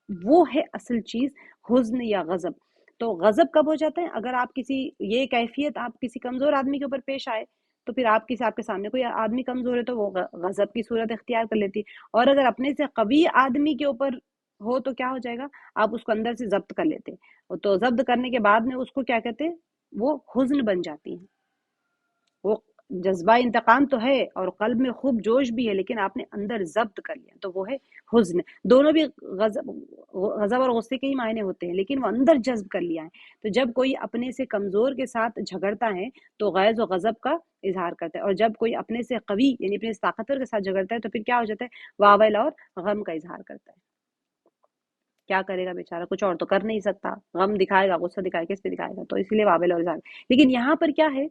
وہ ہے اصل چیز حزن یا غضب. تو غضب کب ہو جاتا ہے؟ اگر آپ یہ کیفیت آپ کسی کمزور آدمی کے اوپر پیش آئے، تو پھر آپ کے سامنے کوئی آدمی کمزور ہے تو وہ غضب کی صورت اختیار کر لیتی. اور اگر اپنے سے قوی آدمی کے اوپر ہو تو کیا ہو جائے گا؟ آپ اس کو اندر سے ضبط کر لیتے. تو ضبط کرنے کے بعد میں اس کو کیا کہتے ہیں؟ وہ حزن بن جاتی ہیں. وہ جذبہ انتقام تو ہے اور قلب میں خوب جوش بھی ہے، لیکن آپ نے اندر ضبط کر لیا تو وہ ہے حزن. دونوں بھی غضب اور غصے کے ہی معنی ہوتے ہیں، لیکن وہ اندر جذب کر لیا ہے. تو جب کوئی اپنے سے کمزور کے ساتھ جھگڑتا ہے تو غیظ و غضب کا اظہار کرتا ہے، اور جب کوئی اپنے سے قوی یعنی اپنے سے طاقتور کے ساتھ جھگڑتا ہے تو پھر کیا ہو جاتا ہے؟ واویل اور غم کا اظہار کرتا ہے. کیا کرے گا بیچارہ؟ کچھ اور تو کر نہیں سکتا. غم دکھائے گا، غصہ دکھائے گا، کس پہ دکھائے گا؟ تو اسی لیے واویل اور اظہار. لیکن یہاں پر کیا ہے؟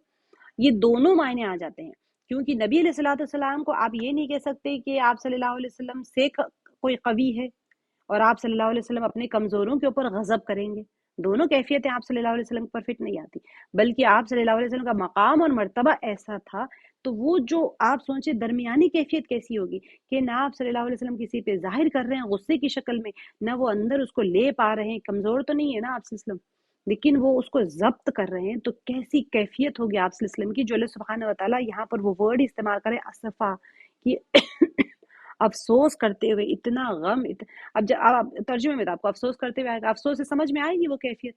یہ دونوں معنی آ جاتے ہیں، کیونکہ نبی علیہ الصلوۃ والسلام کو آپ یہ نہیں کہہ سکتے کہ آپ صلی اللہ علیہ وسلم سے کوئی قوی ہے اور آپ صلی اللہ علیہ وسلم اپنے کمزوروں کے اوپر غضب کریں گے. دونوں کیفیتیں آپ صلی اللہ علیہ وسلم پر فٹ نہیں آتی، بلکہ آپ صلی اللہ علیہ وسلم کا مقام اور مرتبہ ایسا تھا. تو وہ جو آپ سوچیں درمیانی کیفیت کیسی ہوگی کہ نہ آپ صلی اللہ علیہ وسلم کسی پہ ظاہر کر رہے ہیں غصے کی شکل میں، نہ وہ اندر اس کو لے پا رہے ہیں. کمزور تو نہیں ہے نا آپ صلی اللہ علیہ وسلم، لیکن وہ اس کو ضبط کر رہے ہیں. تو کیسی کیفیت ہوگی آپ صلی اللہ علیہ وسلم کی، جو اللہ سبحانہ وتعالیٰ یہاں پر وہ ورڈ استعمال کرے اسفا، کہ افسوس کرتے ہوئے اتنا غم اب جب آپ ترجمے میں تو آپ کو افسوس کرتے ہوئے آئے گا، افسوس سے سمجھ میں آئے گی وہ کیفیت؟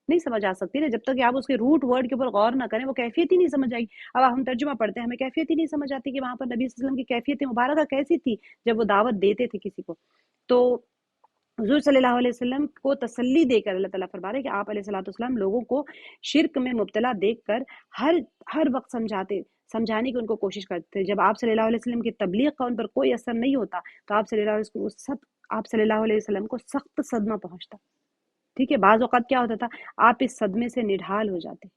نہیں سمجھ آ سکتی نا، جب تک کہ آپ اس کے روٹ ورڈ کے اوپر غور نہ کریں وہ کیفیت ہی نہیں سمجھ آئے گی. اب ہم ترجمہ پڑھتے ہیں، ہمیں کیفیت ہی نہیں سمجھ آتی کہ وہاں پر نبی صلی اللہ علیہ وسلم کی کیفیت مبارکہ کیسی تھی جب وہ دعوت دیتے تھے کسی کو. تو حضور صلی اللہ علیہ وسلم کو تسلی دے کر اللہ تعالیٰ فرما رہے ہیں کہ آپ علیہ الصلوۃ والسلام لوگوں کو شرک میں مبتلا دیکھ کر ہر وقت سمجھانے کی ان کو کوشش کرتے تھے. جب آپ صلی اللہ علیہ وسلم کی تبلیغ کا ان پر کوئی اثر نہیں ہوتا تو آپ صلی اللہ علیہ وسلم کو سخت صدمہ پہنچتا. ٹھیک ہے، بعض اوقات کیا ہوتا تھا، آپ اس صدمے سے نڈھال ہو جاتے.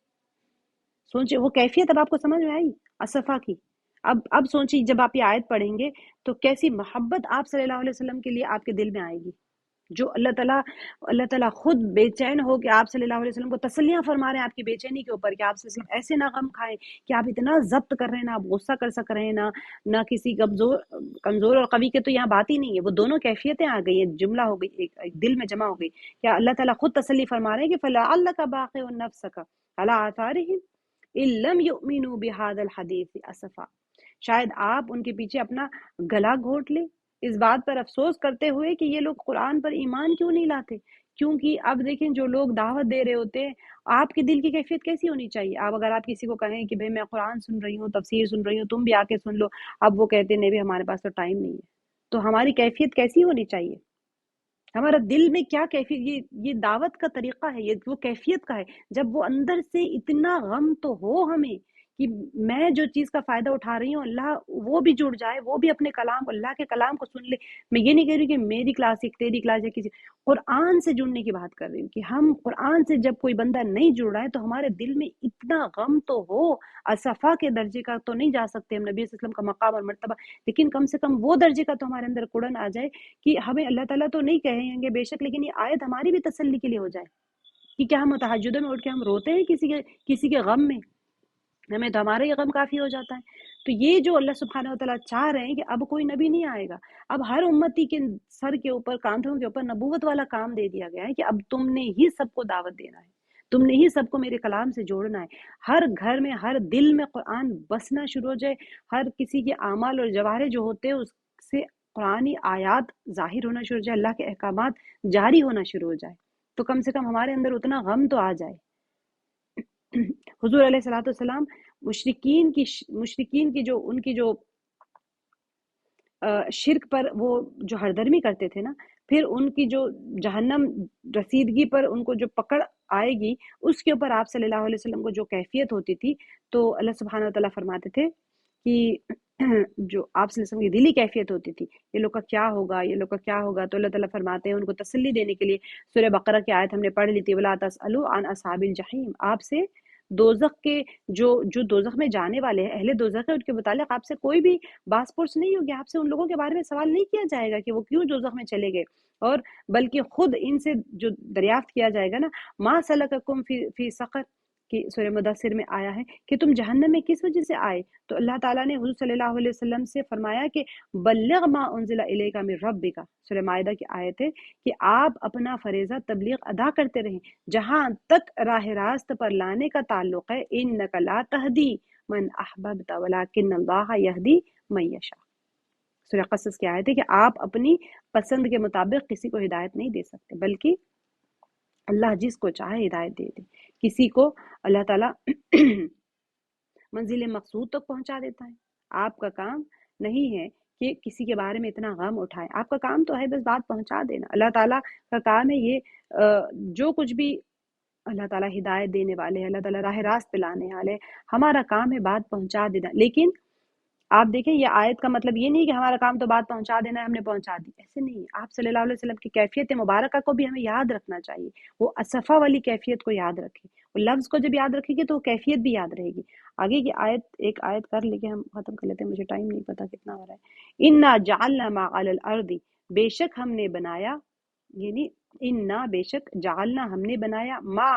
سوچے وہ کیفیت اب آپ کو سمجھ میں آئی اسفا کی. اب سوچیے جب آپ یہ آیت پڑھیں گے تو کیسی محبت آپ صلی اللہ علیہ وسلم کے لیے آپ کے دل میں آئے گی، جو اللہ تعالیٰ خود بے چین ہو کہ آپ صلی اللہ علیہ وسلم کو تسلیاں فرما رہے ہیں آپ کی بے چینی کے اوپر کہ آپ صلی اللہ علیہ وسلم ایسے نہ غم کھائیں کہ آپ اتنا ضبط کر رہے ہیں، نہ آپ غصہ کر سک رہے ہیں، نہ کسی کمزور اور قوی کے تو یہاں بات ہی نہیں ہے. وہ دونوں کیفیتیں آ گئی ہیں، جملہ ہو گئی، ایک دل میں جمع ہو گئی. کیا اللہ تعالیٰ خود تسلی فرما رہے ہیں کہ فَلَعَلَّكَ بَاخِعٌ نَفْسَكَ عَلَىٰ آثَارِهِمْ إِن لَّمْ يُؤْمِنُوا بِهَٰذَا الْحَدِيثِ أَسَفًا. شاید آپ ان کے پیچھے اپنا گلا گھونٹ لیں اس بات پر افسوس کرتے ہوئے کہ یہ لوگ قرآن پر ایمان کیوں نہیں لاتے. کیونکہ اب دیکھیں جو لوگ دعوت دے رہے ہوتے ہیں، آپ کے دل کی کیفیت کیسی ہونی چاہیے. اگر آپ کسی کو کہیں کہ بھئی میں قرآن سن رہی ہوں، تفسیر سن رہی ہوں، تم بھی آ کے سن لو، اب وہ کہتے ہیں نہیں بھی ہمارے پاس تو ٹائم نہیں ہے. تو ہماری کیفیت کیسی ہونی چاہیے، ہمارا دل میں کیا کیفیت، یہ دعوت کا طریقہ ہے، یہ وہ کیفیت کا ہے جب وہ اندر سے اتنا غم تو ہو ہمیں کہ میں جو چیز کا فائدہ اٹھا رہی ہوں اللہ وہ بھی جڑ جائے، وہ بھی اپنے کلام اللہ کے کلام کو سن لے. میں یہ نہیں کہہ رہی کہ میری کلاس ایک تیری کلاس ہے، کسی قرآن سے جڑنے کی بات کر رہی ہوں کہ ہم قرآن سے جب کوئی بندہ نہیں جڑ رہا ہے تو ہمارے دل میں اتنا غم تو ہو. اصفا کے درجے کا تو نہیں جا سکتے ہم نبی صلی اللہ علیہ وسلم کا مقام اور مرتبہ، لیکن کم سے کم وہ درجے کا تو ہمارے اندر کڑن آ جائے کہ ہمیں اللہ تعالیٰ تو نہیں کہیں گے بے شک، لیکن یہ آیت ہماری بھی تسلی کے لیے ہو جائے کہ کیا ہم تہجد میں اٹھ کے ہم روتے ہیں کسی کے غم میں، ہمیں تو ہمارا یہ غم کافی ہو جاتا ہے. تو یہ جو اللہ سبحانہ وتعالیٰ چاہ رہے ہیں کہ اب کوئی نبی نہیں آئے گا، اب ہر امتی کے سر کے اوپر کاندھوں کے اوپر نبوت والا کام دے دیا گیا ہے کہ اب تم نے ہی سب کو دعوت دینا ہے، تم نے ہی سب کو میرے کلام سے جوڑنا ہے. ہر گھر میں ہر دل میں قرآن بسنا شروع ہو جائے، ہر کسی کے اعمال اور جواہر جو ہوتے ہیں اس سے قرآنی آیات ظاہر ہونا شروع ہو جائے، اللہ کے احکامات جاری ہونا شروع ہو جائے، تو کم سے کم ہمارے اندر اتنا غم تو آ جائے. حضور علیہ الصلوۃ والسلام مشرکین کی جو ان کی جو شرک پر وہ جو ہردرمی کرتے تھے نا، پھر ان کی جو جہنم رسیدگی پر ان کو جو پکڑ آئے گی اس کے اوپر آپ صلی اللہ علیہ وسلم کو جو کیفیت ہوتی تھی، تو اللہ سبحانہ وتعالیٰ فرماتے تھے کہ جو آپ صلی اللہ علیہ وسلم کی دلی کیفیت ہوتی تھی، یہ لوگ کا کیا ہوگا، یہ لوگ کا کیا ہوگا. تو اللہ تعالیٰ فرماتے ہیں ان کو تسلی دینے کے لیے، سورہ بقرہ کی آیت ہم نے پڑھ لی تھی، وَلَا تَسْأَلُوا عَنْ أَصْحَابِ الْجَحِيمِ، آپ سے دوزخ کے جو دوزخ میں جانے والے ہیں، اہل دوزخ ہے، ان کے متعلق آپ سے کوئی بھی باس پرس نہیں ہوگی، آپ سے ان لوگوں کے بارے میں سوال نہیں کیا جائے گا کہ وہ کیوں دوزخ میں چلے گئے، اور بلکہ خود ان سے جو دریافت کیا جائے گا نا، ما سلککم فی سقر کی سورہ مدثر میں آیا ہے کہ تم جہنم میں کس وجہ سے آئے. تو اللہ تعالیٰ نے حضور صلی اللہ علیہ وسلم سے فرمایا کہ بلغ ما انزل الیک من ربک، سورہ مائدہ کی آیت ہے کہ آپ اپنا فریضہ تبلیغ ادا کرتے رہیں جہاں تک راہ راست پر لانے کا تعلق ہے. انک لا تہدی من احببت ولکن اللہ یہدی من یشاء، سورہ قصص کی آیت ہے کہ آپ اپنی پسند کے مطابق کسی کو ہدایت نہیں دے سکتے، بلکہ اللہ جس کو چاہے ہدایت دے دے. کسی کو اللہ تعالیٰ منزل مقصود تک پہنچا دیتا ہے. آپ کا کام نہیں ہے کہ کسی کے بارے میں اتنا غم اٹھائے، آپ کا کام تو ہے بس بات پہنچا دینا. اللہ تعالیٰ کا کام ہے یہ جو کچھ بھی اللہ تعالیٰ ہدایت دینے والے ہیں، اللہ تعالیٰ راہ راست پہ لانے والے، ہمارا کام ہے بات پہنچا دینا. لیکن آپ دیکھیں یہ آیت کا مطلب یہ نہیں کہ ہمارا کام تو بات پہنچا دینا ہے، ہم نے پہنچا دی، ایسے نہیں. آپ صلی اللہ علیہ وسلم کی کیفیت مبارکہ کو بھی ہمیں یاد رکھنا چاہیے، وہ اصفا والی کیفیت کو یاد رکھیں، لفظ کو جب یاد رکھیں گے تو کیفیت بھی یاد رہے گی. آگے کی آیت ایک آیت کر لے کے ہم ختم کر لیتے ہیں, مجھے ٹائم نہیں پتا کتنا ہو رہا ہے. انا جعلنا ما علی الارض, بے شک ہم نے بنایا, یعنی انا بے شک, جعلنا ہم نے بنایا, ما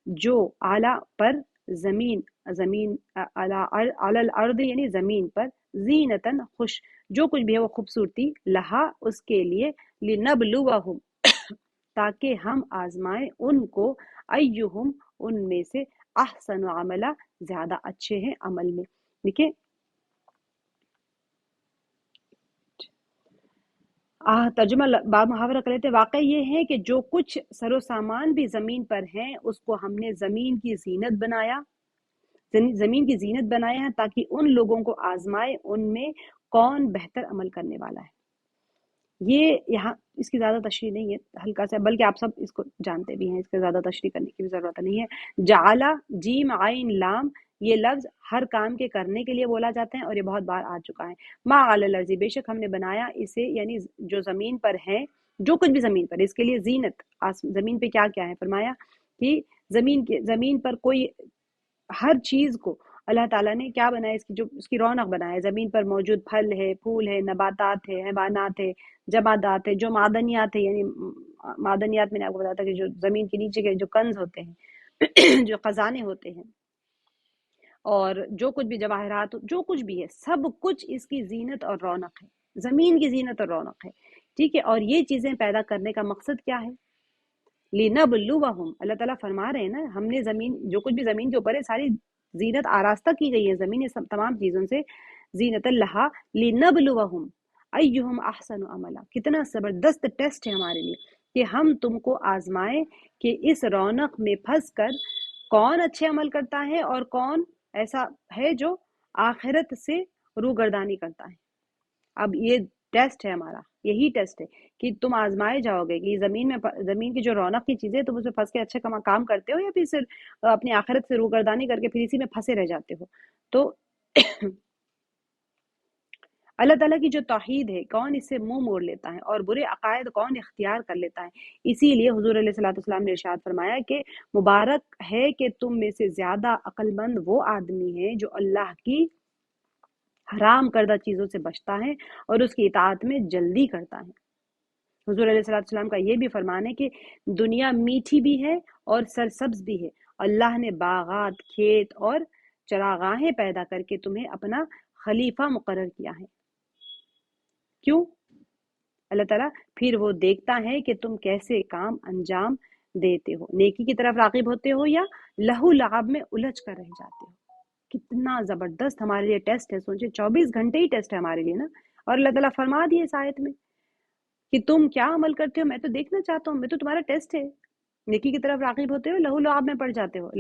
جو, اعلی پر, زمین, زمین علی الارض یعنی زمین پر, زینتن خوش, جو کچھ بھی ہے وہ خوبصورتی, لہا اس کے لیے, لنبلوہم تاکہ ہم آزمائیں ان کو, ایہم ان میں سے, احسن عملا زیادہ اچھے ہیں عمل میں. دیکھیں ترجمہ باب محاورہ کر لیتے. واقع یہ ہے کہ جو کچھ سر و سامان بھی زمین پر ہیں اس کو ہم نے زمین کی زینت بنایا, زمین کی زینت بنایا ہے تاکہ ان لوگوں کو آزمائے ان میں کون بہتر عمل کرنے والا ہے. یہ یہاں اس کی زیادہ تشریح نہیں ہے, ہلکا سا, بلکہ آپ سب اس کو جانتے بھی ہیں, اس کے زیادہ تشریح کرنے کی بھی ضرورت نہیں ہے. جعلا, جیم عین لام, یہ لفظ ہر کام کے کرنے کے لیے بولا جاتا ہے اور یہ بہت بار آ چکا ہے. ما علی الارض, بے شک ہم نے بنایا اسے, یعنی جو زمین پر ہے, جو کچھ بھی زمین پر, اس کے لیے زینت, زمین پہ کیا کیا ہے, فرمایا کہ زمین پر کوئی ہر چیز کو اللہ تعالیٰ نے کیا بنایا, اس کی جو اس کی رونق بنایا ہے. زمین پر موجود پھل ہے, پھول ہے, نباتات ہے, حیوانات ہے, جمادات ہے, جو معدنیات ہے, یعنی معدنیات میں نے آپ کو بتایا تھا کہ جو زمین کے نیچے کے جو کنز ہوتے ہیں جو خزانے ہوتے ہیں, اور جو کچھ بھی جواہرات, جو کچھ بھی ہے, سب کچھ اس کی زینت اور رونق ہے, زمین کی زینت اور رونق ہے. ٹھیک ہے, اور یہ چیزیں پیدا کرنے کا مقصد کیا ہے, لنبلوہم, اللہ تعالیٰ فرما رہے ہیں نا, ہم نے زمین, جو کچھ بھی زمین کے اوپر ہے, ساری زینت آراستہ کی گئی ہے زمین, یہ سب تمام چیزوں سے زینت لہا, لنبلوہم ایہم احسن عملا, کتنا زبردست ٹیسٹ ہے ہمارے لیے کہ ہم تم کو آزمائیں کہ اس رونق میں پھنس کر کون اچھے عمل کرتا ہے اور کون ایسا ہے جو آخرت سے روگردانی کرتا ہے. اب یہ ٹیسٹ ہے ہمارا, یہی ٹیسٹ ہے کہ تم آزمائے جاؤ گے کہ زمین میں, زمین کی جو رونق کی چیزیں, تم اس میں پھنس کے اچھے کام کرتے ہو یا پھر صرف اپنی آخرت سے روگردانی کر کے پھر اسی میں پھنسے رہ جاتے ہو. تو اللہ تعالیٰ کی جو توحید ہے, کون اس سے منہ موڑ لیتا ہے, اور برے عقائد کون اختیار کر لیتا ہے. اسی لیے حضور علیہ الصلوۃ والسلام نے ارشاد فرمایا کہ مبارک ہے کہ تم میں سے زیادہ عقل مند وہ آدمی ہے جو اللہ کی حرام کردہ چیزوں سے بچتا ہے اور اس کی اطاعت میں جلدی کرتا ہے. حضور علیہ الصلوۃ والسلام کا یہ بھی فرمان ہے کہ دنیا میٹھی بھی ہے اور سرسبز بھی ہے. اللہ نے باغات, کھیت اور چراگاہیں پیدا کر کے تمہیں اپنا خلیفہ مقرر کیا ہے. کیوں؟ اللہ تعالیٰ پھر وہ دیکھتا ہے کہ تم کیسے کام انجام دیتے ہو, نیکی کی طرف راغب ہوتے ہو یا لہو لعب میں الجھ کر رہ جاتے ہو. کتنا زبردست ہمارے لیے ٹیسٹ ہے, سوچے 24 گھنٹے ہی ٹیسٹ ہے ہمارے لیے نا. اور اللہ تعالیٰ فرما دیے اس آیت میں کہ تم کیا عمل کرتے ہو, میں تو دیکھنا چاہتا ہوں, میں تو تمہارا ٹیسٹ ہے. نیکی کی طرف راغب ہوتے ہو, لہو لعاب میں پڑ جاتے ہو.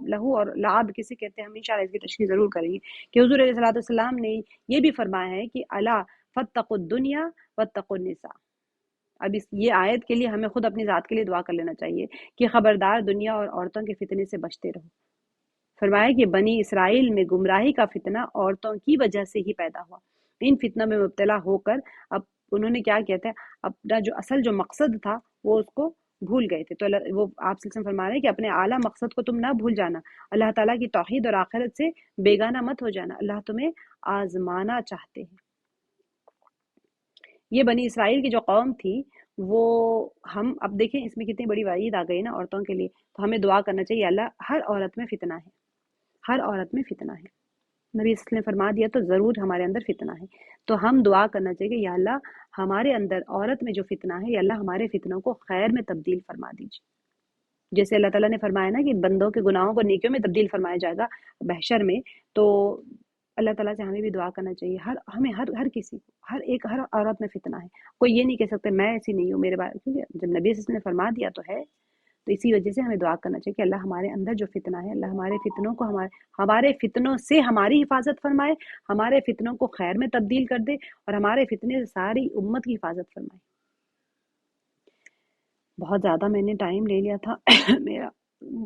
لہو اور لعاب کسے کہتے ہیں, ہم انشاءاللہ اس کی تشریح ضرور کریں گے کہ حضور علیہ الصلوۃ والسلام نے یہ بھی فرمایا ہے کہ الا فاتقوا الدنیا واتقوا النساء. اب یہ آیت کے لیے ہمیں خود اپنی ذات کے لیے دعا کر لینا چاہیے کہ خبردار دنیا اور عورتوں کے فتنے سے بچتے رہو. فرمایا کہ بنی اسرائیل میں گمراہی کا فتنہ عورتوں کی وجہ سے ہی پیدا ہوا. ان فتنوں میں مبتلا ہو کر اب انہوں نے کیا کہتے ہیں, اپنا جو اصل جو مقصد تھا وہ اس کو بھول گئے تھے. تو وہ آپ سے فرما رہے ہیں کہ اپنے اعلیٰ مقصد کو تم نہ بھول جانا, اللہ تعالیٰ کی توحید اور آخرت سے بیگانہ مت ہو جانا. اللہ تمہیں آزمانا چاہتے ہیں. یہ بنی اسرائیل کی جو قوم تھی وہ, ہم اب دیکھیں اس میں کتنی بڑی وعید آ گئی نا عورتوں کے لیے. تو ہمیں دعا کرنا چاہیے, اللہ ہر عورت میں فتنہ ہے, ہر عورت میں فتنہ ہے. نبی صلی اللہ علیہ وسلم نے فرما دیا تو ضرور ہمارے اندر فتنہ ہے. تو ہم دعا کرنا چاہیے کہ یا اللہ ہمارے اندر عورت میں جو فتنہ ہے, یا اللہ ہمارے فتنوں کو خیر میں تبدیل فرما دیجیے. جیسے اللہ تعالیٰ نے فرمایا نا کہ بندوں کے گناہوں کو نیکیوں میں تبدیل فرمایا جائے گا محشر میں. تو اللہ تعالیٰ سے ہمیں بھی دعا کرنا چاہیے, ہمیں ہر کسی کو, ہر عورت میں فتنہ ہے. کوئی یہ نہیں کہہ سکتے میں ایسی نہیں ہوں, میرے بارے, کیونکہ جب نبی صلی اللہ علیہ وسلم نے فرما دیا تو ہے. تو اسی وجہ سے ہمیں دعا کرنا چاہیے کہ اللہ ہمارے اندر جو فتنہ ہے, اللہ ہمارے فتنوں کو, ہمارے فتنوں سے ہماری حفاظت فرمائے, ہمارے فتنوں کو خیر میں تبدیل کر دے, اور ہمارے فتنے سے ساری امت کی حفاظت فرمائے. بہت زیادہ میں نے ٹائم لے لیا تھا میرا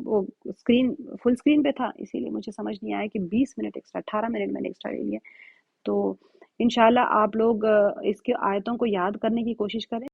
وہ اسکرین فل اسکرین پہ تھا, اسی لیے مجھے سمجھ نہیں آیا کہ 20 منٹ ایکسٹرا, 18 منٹ میں نے ایکسٹرا لے لیا. تو انشاءاللہ آپ لوگ اس کے آیتوں کو یاد کرنے کی کوشش کریں.